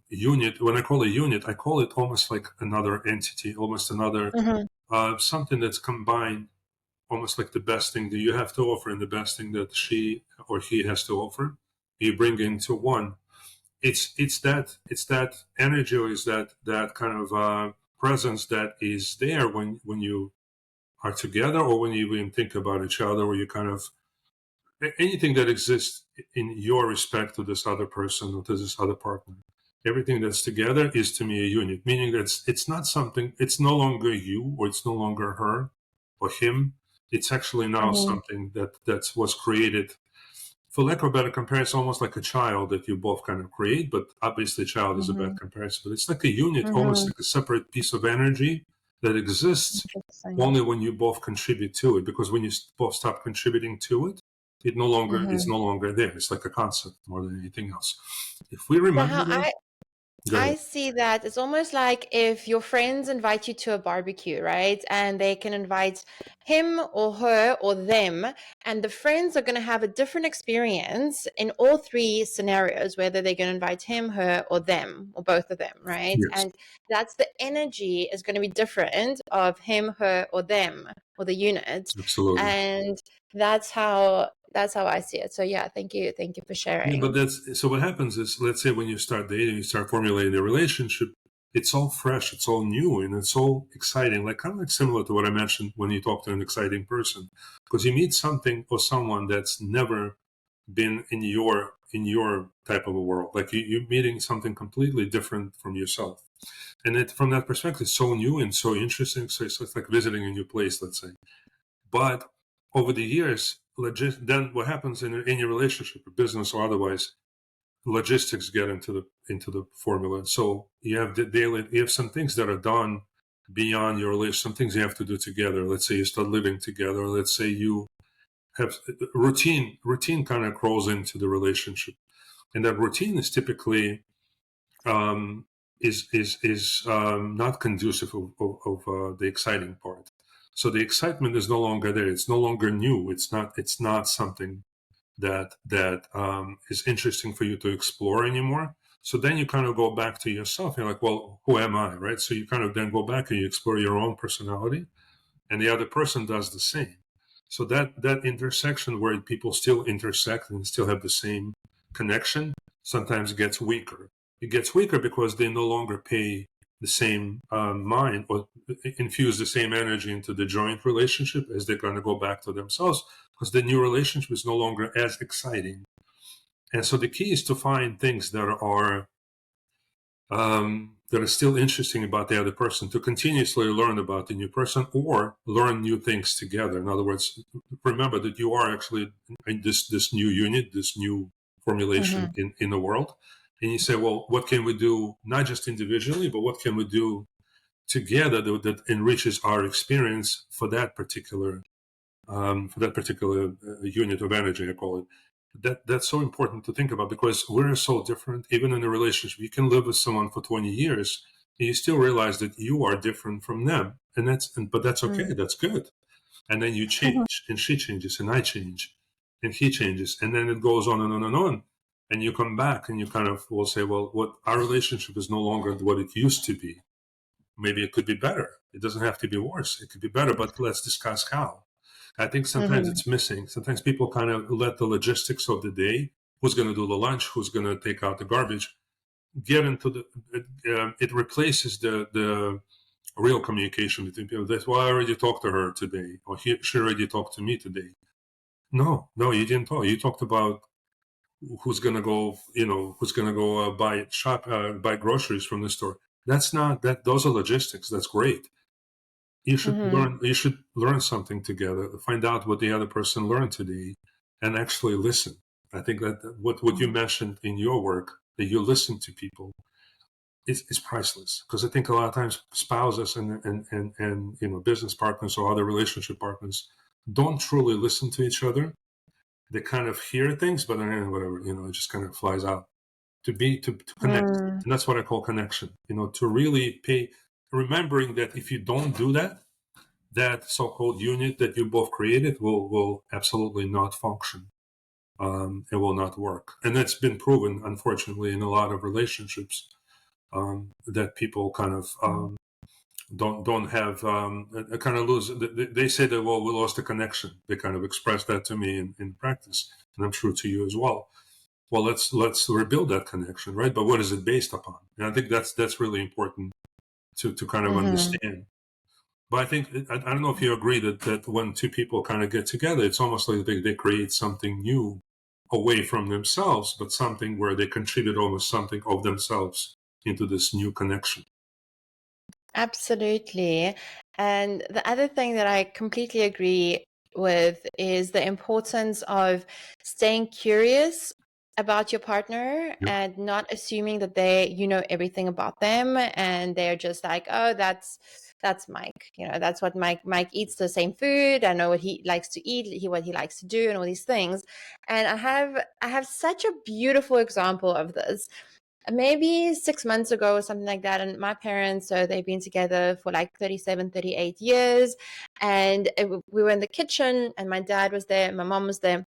unit. When I call it unit, I call it almost like another entity, almost another Mhm, something that's combined, almost like the best thing that you have to offer and the best thing that she or he has to offer. You bring into one. It's that energy, or is that kind of presence that is there when you are together, or when you even think about each other, or you kind of, anything that exists in your respect to this other person or to this other partner. Everything that's together is, to me, a unit, meaning that it's not something, it's no longer you, or it's no longer her or him. It's actually now mhm, something that was created, for lack of a better comparison, almost like a child that you both kind of create. But obviously, child is a bad mhm, comparison. But it's like a unit, almost mhm. like a separate piece of energy that exists Interesting. only when you both contribute to it. Because when you both stop contributing to it, it's Mhm. no longer there. It's like a concept more than anything else. If we So remember how that, go I ahead. see that it's almost like if your friends invite you to a barbecue, right? And they can invite him or her or them, and the friends are going to have a different experience in all three scenarios, whether they're going to invite him, her, or them, or both of them, right? Yes, And that's the energy is going to be different of him, her, or them, or the unit. absolutely. And that's how I see it. So yeah, thank you for Yeah, but sharing. that's, so what happens is, let's say when you start dating, you start formulating a relationship, it's all fresh, it's all new, and it's all exciting, like kind of like similar to what I mentioned when you talk to an exciting person, because you meet something or someone that's never been your type of a world. Like you're meeting something completely different from yourself. And it, from that perspective, it's so new and so interesting. So it's like visiting a new place, let's say. But over the years, then what happens in your relationship, or business or otherwise, logistics get into the formula. So you have the daily, you have some things that are done beyond your relationship, some things you have to do together. Let's say you start living together. Let's say you have routine kind of crawls into the relationship, and that routine is typically um, not conducive of the exciting part. So the excitement is no longer there. It's no longer new. It's not something that is interesting for you to explore anymore. So then you kind of go back to yourself. You're like, well, who am I, right? So you kind of then go back and you explore your own personality, and the other person does the same. So that intersection where people still intersect and still have the same connection sometimes gets weaker. It gets weaker because they no longer pay the same mind or infuse the same energy into the joint relationship as they're going to go back to themselves, because the new relationship is no longer as exciting. And so the key is to find things that are still interesting about the other person, to continuously learn about the new person or learn new things together. In other words, remember that you are actually in this new unit, this new formulation in the world. And you say, well, what can we do, not just individually, but what can we do together that enriches our experience for that particular unit of energy, I call it. That's so important to think about, because we're so different. Even in a relationship, you can live with someone for 20 years and you still realize that you are different from them, and but that's okay. That's good. And then you change, and she changes, and I change, and he changes, and then it goes on and on and on. And you come back and you kind of will say, well, what our relationship is no longer what it used to be. Maybe it could be better. It doesn't have to be worse. It could be better, but let's discuss how. I think sometimes it's missing. Sometimes people kind of let the logistics of the day, who's going to do the lunch, who's going to take out the garbage, get into it replaces the real communication between people. That's why I already talked to her today, or she already talked to me today. No, you didn't talk. You talked about who's going to go, who's going to go buy groceries from the store. That's not that. Those are logistics. That's great. You should learn something together, find out what the other person learned today, and actually listen. I think that what you mentioned in your work, that you listen to people, is priceless. Because I think a lot of times spouses and business partners or other relationship partners don't truly listen to each other. They kind of hear things, but then whatever, it just kind of flies out. To connect, and that's what I call connection. To really remembering that if you don't do that, that so-called unit that you both created will absolutely not function. It will not work, and that's been proven, unfortunately, in a lot of relationships, that people kind of don't have kind of lose. They say that, well, we lost the connection. They kind of express that to me in practice, and I'm sure to you as well. Well, let's rebuild that connection, right? But what is it based upon? And I think that's really important to kind of understand. But I think, I don't know if you agree that when two people kind of get together, it's almost like they create something new away from themselves, but something where they contribute almost something of themselves into this new connection. Absolutely. And the other thing that I completely agree with is the importance of staying curious about your partner Yep. and not assuming that you know everything about them, and they're just like, oh, that's Mike. That's what Mike eats the same food. I know what he likes to eat, what he likes to do, and all these things. And I have such a beautiful example of this maybe 6 months ago or something like that. And my parents, so they've been together for like 37, 38 years. And we were in the kitchen and my dad was there and my mom was there.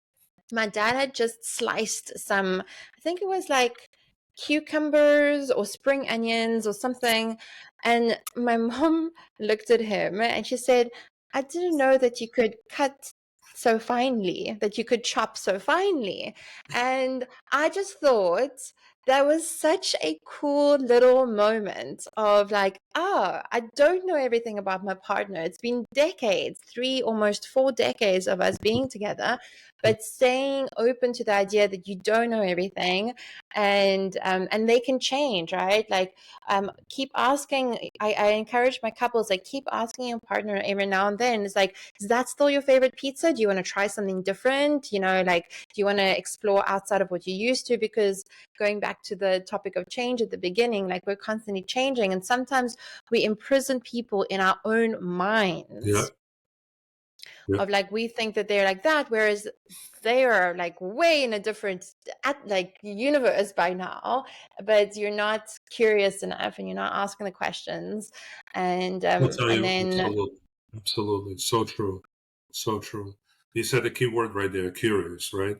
My dad had just sliced some, I think it was like cucumbers or spring onions or something. And my mom looked at him and she said, I didn't know that you could cut so finely, that you could chop so finely. And I just thought that was such a cool little moment of like, oh, I don't know everything about my partner. It's been decades, 3, almost 4 decades of us being together, but staying open to the idea that you don't know everything, and they can change, right? Like, keep asking. I encourage my couples, like, keep asking your partner every now and then. It's like, is that still your favorite pizza? Do you want to try something different? You know, like, do you want to explore outside of what you used to? Because going back to the topic of change at the beginning, like, we're constantly changing, and sometimes we imprison people in our own Yeah, minds yeah. of like, we think that they're like that, whereas they are like way in a different like universe by now, but you're not curious enough and you're not asking the questions, I'll tell and you, then absolutely, absolutely, so true, so true. You said a key word right there, curious, right?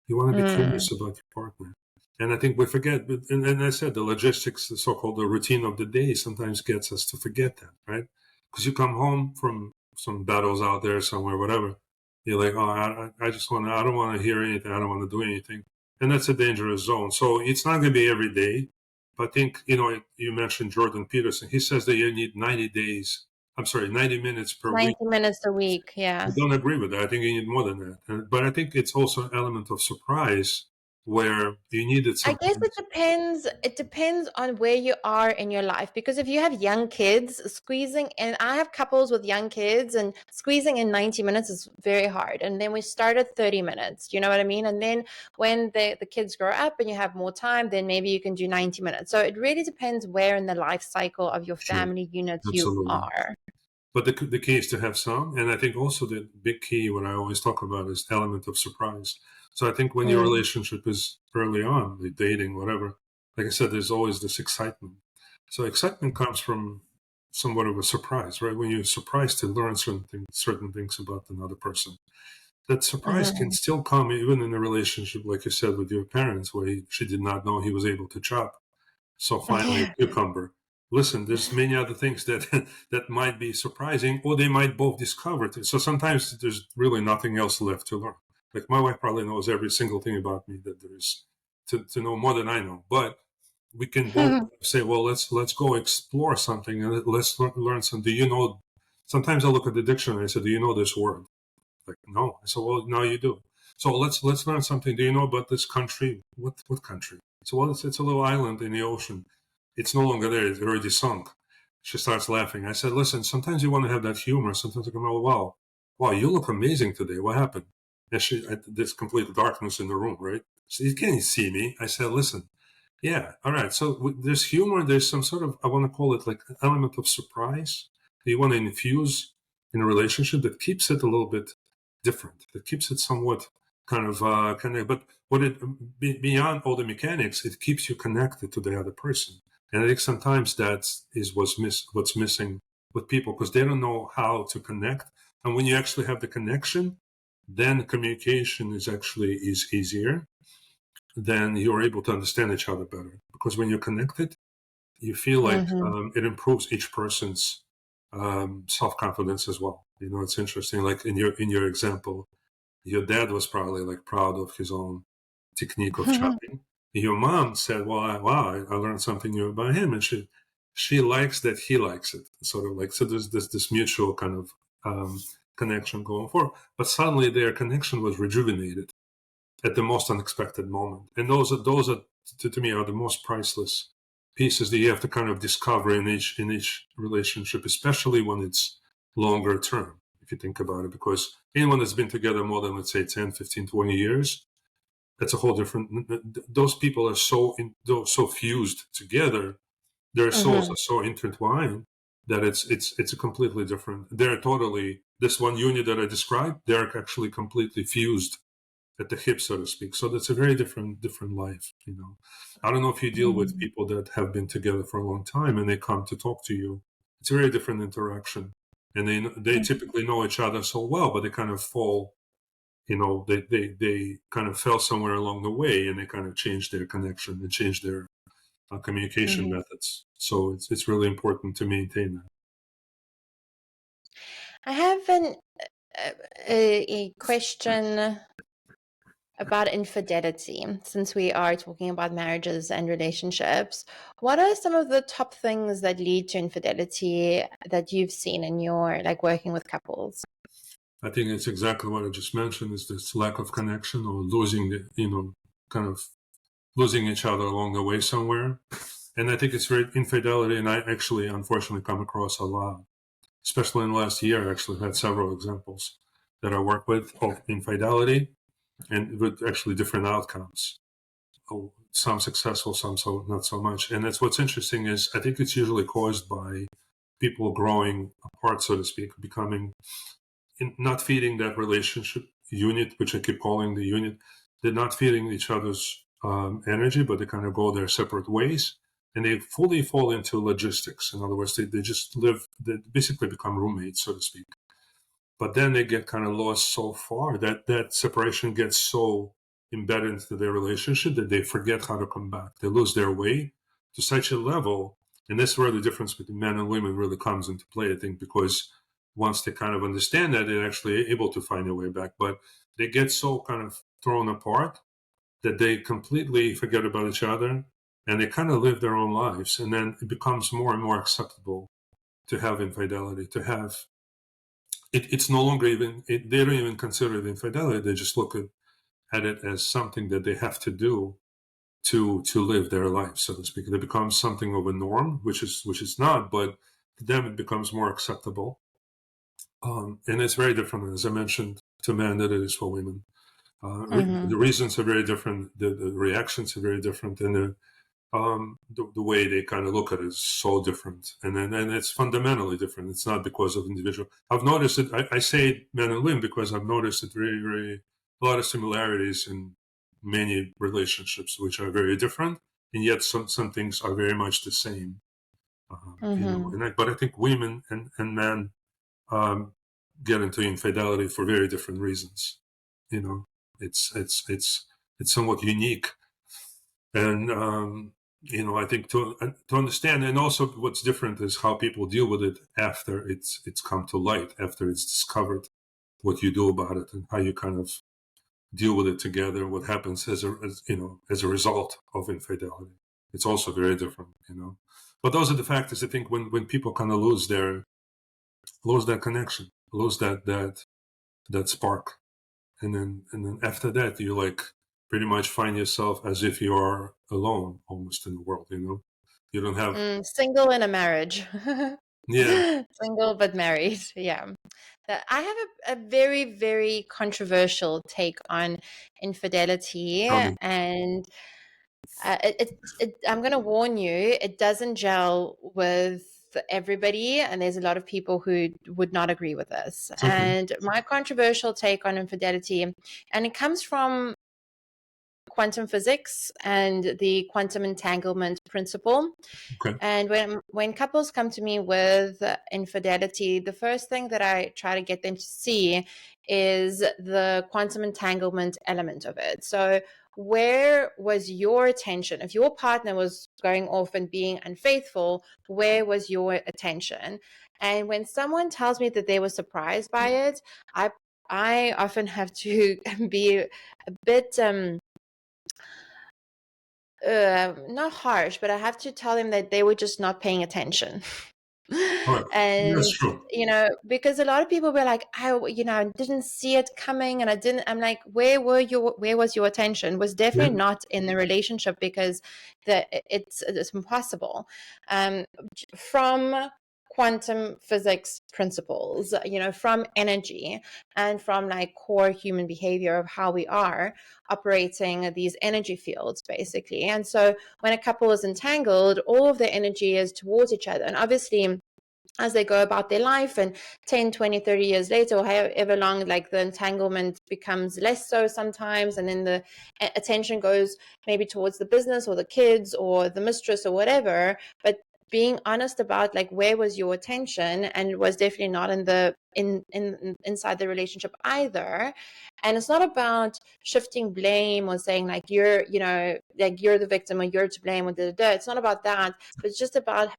You want to be mm, curious about your partner. And I think we forget, and I said the logistics, the so-called the routine of the day sometimes gets us to forget that, right? Because you come home from some battles out there somewhere, whatever. You're like, oh, I just want to, I don't want to hear anything. I don't want to do anything. And that's a dangerous zone. So it's not going to be every day. But I think, you mentioned Jordan Peterson. He says that you need 90 days, I'm sorry, 90 minutes per week. 90 minutes a week, I yeah. don't agree with that. I think you need more than that. But I think it's also an element of surprise where you need it I guess it sometimes. depends. It depends on where you are in your life. Because if you have young kids, squeezing, and I have couples with young kids, and squeezing in 90 minutes is very hard. And then we start at 30 minutes. You know what I mean? And then when the kids grow up and you have more time, then maybe you can do 90 minutes. So it really depends where in the life cycle of your Sure, family unit you absolutely. are. But the key is to have some. And I think also the big key, what I always talk about, is element of surprise. So I think when your Mm, relationship is early on, like dating, whatever, like I said, there's always this excitement. So excitement comes from somewhat of a surprise, right? When you're surprised to learn certain things about another person. That surprise can mhm. still come even in a relationship, like you said, with your parents, where she did not know he was able to chop. So finally, a Yeah. cucumber. Listen, there's many other things that that might be surprising, or they might both discover it. So sometimes there's really nothing else left to learn. Like my wife probably knows every single thing about me that there is to know more than I know. But we can both say, well, let's go explore something and let's learn something. Do you know? Sometimes I look at the dictionary and say, do you know this word? Like, no. I said, well, now you do. So let's learn something. Do you know about this country? What country? So well, it's a little island in the ocean. It's no longer there. It's already sunk. She starts laughing. I said, listen, sometimes you want to have that humor. Sometimes you go, oh, wow, you look amazing today. What happened? And there's complete darkness in the room, right? So you can't see me. I said, listen, yeah, all right. So there's humor. There's some sort of, I want to call it like an element of surprise that you want to infuse in a relationship that keeps it a little bit different. That keeps it somewhat but what beyond all the mechanics, it keeps you connected to the other person. And I think sometimes that is what's missing with people because they don't know how to connect. And when you actually have the connection, then communication is easier. Then you're able to understand each other better because when you're connected, you feel like Mhm. it improves each person's self confidence as well. It's interesting. Like in your example, your dad was probably like proud of his own technique of chopping. Your mom said, "Well, wow, I learned something new about him," and she likes that he likes it. Sort of like so. There's this mutual kind of connection going forward. But suddenly, their connection was rejuvenated at the most unexpected moment, and those are to me are the most priceless pieces that you have to kind of discover in each relationship, especially when it's longer term. If you think about it, because anyone that's been together more than, let's say, 10, 15, 20 years, that's a whole different. Those people are so fused together. Their souls Mhm. are so intertwined that it's a completely different. They're totally this one unit that I described. They're actually completely fused at the hip, so to speak. So that's a very different life. I don't know if you deal with Mhm. people that have been together for a long time and they come to talk to you. It's a very different interaction, and they typically know each other so well, but they kind of fall. They kind of fell somewhere along the way, and they kind of changed their connection and changed their communication Mhm. methods. So it's really important to maintain that. I have a question about infidelity, since we are talking about marriages and relationships. What are some of the top things that lead to infidelity that you've seen in your like working with couples? I think it's exactly what I just mentioned: is this lack of connection, or losing the, kind of losing each other along the way somewhere. And I think it's very infidelity, and I actually, unfortunately, come across a lot, especially in the last year. I actually had several examples that I work with of infidelity, and with actually different outcomes. Oh, some successful, some so not so much. And that's what's interesting is I think it's usually caused by people growing apart, so to speak, becoming not feeding that relationship unit, which I keep calling the unit. They're not feeding each other's energy, but they kind of go their separate ways, and they fully fall into logistics. In other words, they just live, they basically become roommates, so to speak. But then they get kind of lost so far that that separation gets so embedded into their relationship that they forget how to come back. They lose their way to such a level. And that's where the difference between men and women really comes into play, I think, because once they kind of understand that, they're actually able to find their way back. But they get so kind of thrown apart that they completely forget about each other, and they kind of live their own lives. And then it becomes more and more acceptable to have infidelity, to have it's no longer even, they don't even consider it infidelity. They just look at it as something that they have to do to live their life, so to speak. It becomes something of a norm, which is not, but to them it becomes more acceptable. And it's very different, as I mentioned, to men than it is for women. Mm-hmm. The reasons are very different. The reactions are very different, and the way they kind of look at it is so different, and it's fundamentally different. It's not because of individual. I've noticed it. I say men and women because I've noticed it very, very a lot of similarities in many relationships, which are very different, and yet some things are very much the same. Mm-hmm. But I think women and men um, get into infidelity for very different reasons. You know, it's somewhat unique, and I think to understand, and also what's different is how people deal with it after it's come to light, after it's discovered, what you do about it, and how you kind of deal with it together. What happens as a result of infidelity? It's also very different. But those are the factors. I think when people kind of lose that connection, lose that spark, and then after that you like pretty much find yourself as if you are alone almost in the world. You don't have. Single in a marriage. Yeah. Single but married. Yeah. I have a very, very controversial take on infidelity, Tell me. and I'm going to warn you, it doesn't gel with everybody, and there's a lot of people who would not agree with this. Okay. And my controversial take on infidelity, and it comes from quantum physics and the quantum entanglement principle. Okay. And when couples come to me with infidelity, the first thing that I try to get them to see is the quantum entanglement element of it. So where was your attention? If your partner was going off and being unfaithful, where was your attention? And when someone tells me that they were surprised by it, I often have to be a bit not harsh, but I have to tell them that they were just not paying attention. All right. That's And true. because a lot of people were like, I didn't see it coming, and I'm like, where was your attention? It was Yeah. definitely not in the relationship, because it's impossible. um from quantum physics principles, from energy, and from like core human behavior of how we are operating these energy fields, basically. And so when a couple is entangled, all of their energy is towards each other. And obviously, as they go about their life, and 10, 20, 30 years later, or however long, like the entanglement becomes less so sometimes, and then the attention goes maybe towards the business or the kids or the mistress or whatever. But being honest about like where was your attention, and it was definitely not inside the relationship either. And it's not about shifting blame or saying like you're, like you're the victim or you're to blame or da, da, da. It's not about that, but it's just about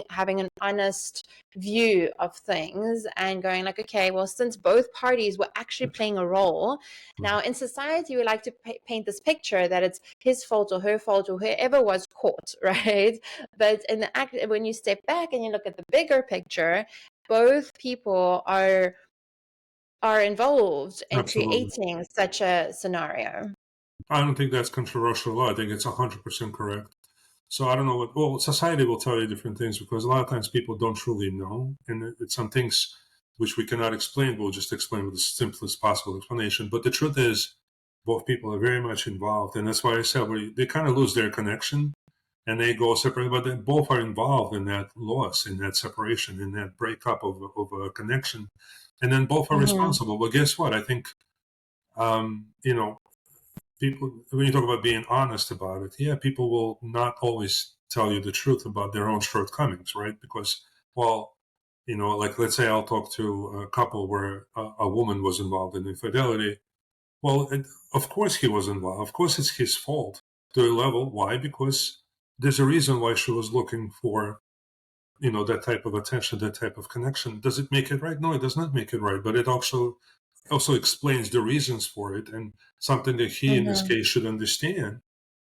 having an honest view of things and going like, okay, well, since both parties were actually playing a role, now in society we like to paint this picture that it's his fault or her fault or whoever was caught, right? But in the act, when you step back and you look at the bigger picture, both people are involved in Absolutely. creating such a scenario. I don't think that's controversial at all. I think it's 100% correct. So I don't know what. Well, society will tell you different things because a lot of times people don't truly know, and it's some things which we cannot explain. We'll just explain with the simplest possible explanation. But the truth is, both people are very much involved, and that's why I said they kind of lose their connection, and they go separate. But they both are involved in that loss, in that separation, in that breakup of a connection, and then both are Mm-hmm. responsible. But guess what? I think you know, people, when you talk about being honest about it, yeah, people will not always tell you the truth about their own shortcomings, right? Because, well, like let's say I'll talk to a couple where a woman was involved in infidelity. Well, of course he was involved. Of course it's his fault to a level. Why? Because there's a reason why she was looking for, that type of attention, that type of connection. Does it make it right? No, it does not make it right. But it also explains the reasons for it and something that he in this Mm-hmm. case should understand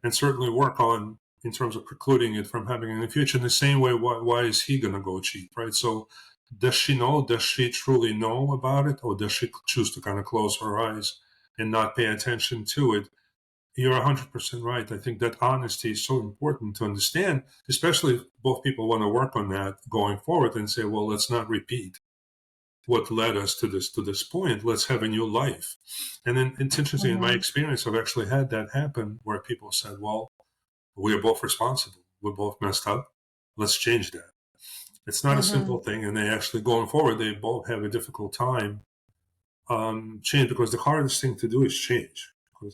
and certainly work on in terms of precluding it from happening in the future. In the same way, why is he going to go cheat, right? So does she know? Does she truly know about it? Or does she choose to kind of close her eyes and not pay attention to it? You're 100% right. I think that honesty is so important to understand, especially if both people want to work on that going forward and say, well, let's not repeat what led us to this point. Let's have a new life. And then it's interesting, in my Mm-hmm. experience, I've actually had that happen where people said, well, we are both responsible, we're both messed up, let's change that. It's not a Mm-hmm. simple thing, and they actually, going forward, they both have a difficult time change, because the hardest thing to do is change.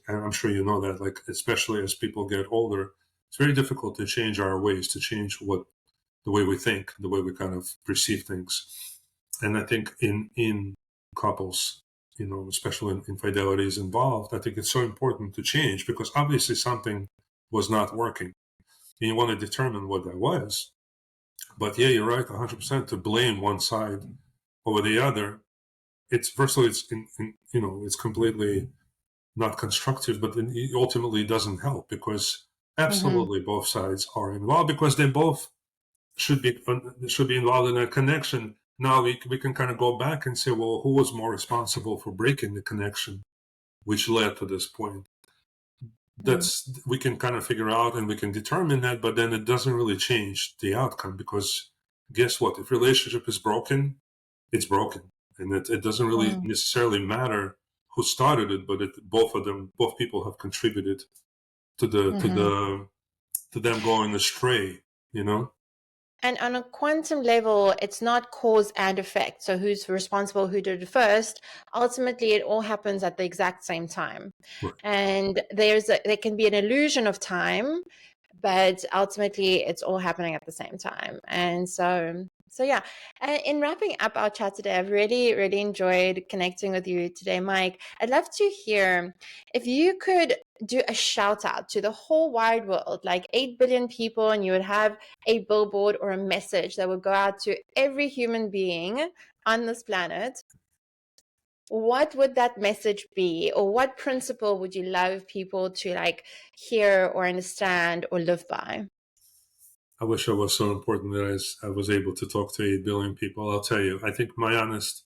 And I'm sure you know that, like, especially as people get older, it's very difficult to change our ways, to change the way we think, the way we kind of perceive things. And I think in couples, especially when infidelity is involved, I think it's so important to change, because obviously something was not working, and you want to determine what that was. But yeah, you're right, 100%. To blame one side over the other, it's firstly, it's completely not constructive, but then it ultimately doesn't help, because Mm-hmm. absolutely both sides are involved, because they both should be involved in a connection. Now we can kind of go back and say, well, who was more responsible for breaking the connection, which led to this point? That's, we can kind of figure out and we can determine that, but then it doesn't really change the outcome, because guess what? If relationship is broken, it's broken, and it doesn't really Mm-hmm. necessarily matter who started it, but both people have contributed to the to Mm-hmm. the to them going astray. You know. And on a quantum level, it's not cause and effect. So who's responsible, who did it first? Ultimately, it all happens at the exact same time. Right. And there can be an illusion of time, but ultimately it's all happening at the same time. And so yeah. And in wrapping up our chat today, I've really, really enjoyed connecting with you today, Mike. I'd love to hear if you could do a shout out to the whole wide world, like 8 billion people, and you would have a billboard or a message that would go out to every human being on this planet. What would that message be, or what principle would you love people to like hear or understand or live by? I wish I was so important that I was able to talk to 8 billion people. I'll tell you, I think my honest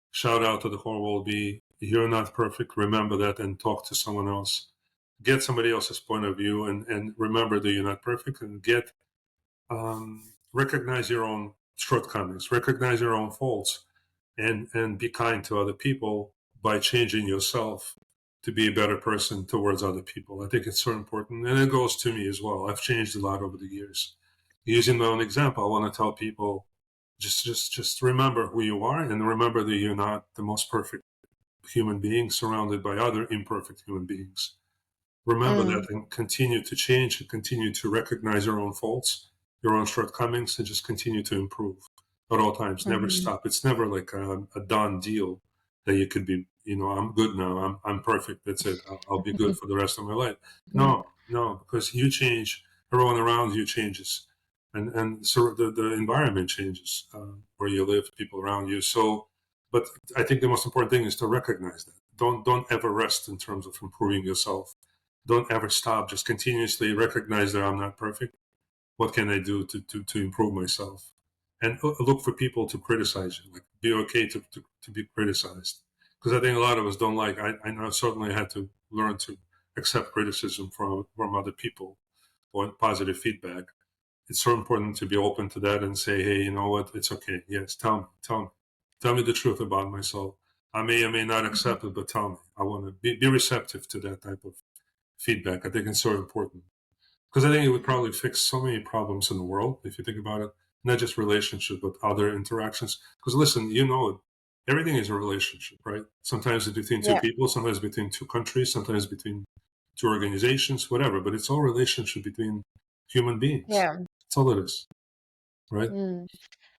shout out to the whole world be, you're not perfect. Remember that, and talk to someone else. Get somebody else's point of view, and remember that you're not perfect, and recognize your own shortcomings, recognize your own faults, and be kind to other people by changing yourself to be a better person towards other people. I think it's so important, and it goes to me as well. I've changed a lot over the years. Using my own example, I want to tell people, just remember who you are, and remember that you're not the most perfect human being surrounded by other imperfect human beings. Remember that, Mm. and continue to change, and continue to recognize your own faults, your own shortcomings, and just continue to improve. at all times. Never Mhm. stop. It's never like a done deal that you could be, I'm good now. I'm perfect. That's it. I'll be good for the rest of my life. Mm. No, no, because you change, everyone around you changes, and so the environment changes where you live, people around you. So, but I think the most important thing is to recognize that. Don't ever rest in terms of improving yourself. Don't ever stop. Just continuously recognize that I'm not perfect. What can I do to improve myself? And look for people to criticize you. Like, be okay to be criticized. Because I think a lot of us don't like, I know certainly had to learn to accept criticism from other people or positive feedback. It's so important to be open to that and say, hey, you know what? It's okay. Yes, tell me the truth about myself. I may or may not Mhm. accept it, but tell me. I want to be receptive to that type of feedback. I think it's so important. Because I think it would probably fix so many problems in the world if you think about it, not just relationship, but other interactions. Because listen, everything is a relationship, right? Sometimes it's between two Yeah. people, sometimes between two countries, sometimes between two organizations, whatever. But it's all relationship between human beings. Yeah. That's all it is, right? Mm.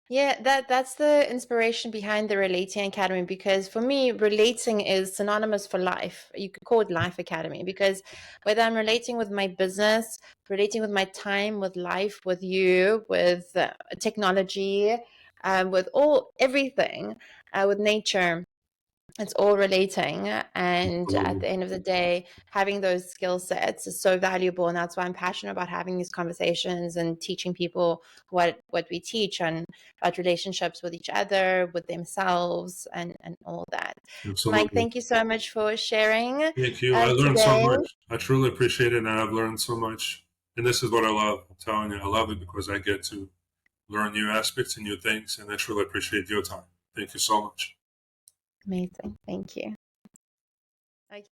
Yeah, that's the inspiration behind the Relating Academy, because for me, relating is synonymous for life. You could call it Life Academy, because whether I'm relating with my business, relating with my time, with life, with you, with technology, with everything, with nature, it's all relating. And at Absolutely. the end of the day, having those skill sets is so valuable, and that's why I'm passionate about having these conversations and teaching people what we teach, and about relationships with each other, with themselves, and all that. Mike, Absolutely. thank you so much for sharing Thank you. I learned so today. much. I truly appreciate it, and I've learned so much. And this is what I love. I'm telling you, I love it because I get to learn new aspects and new things, and I truly appreciate your time. Thank you so much. Amazing, thank you.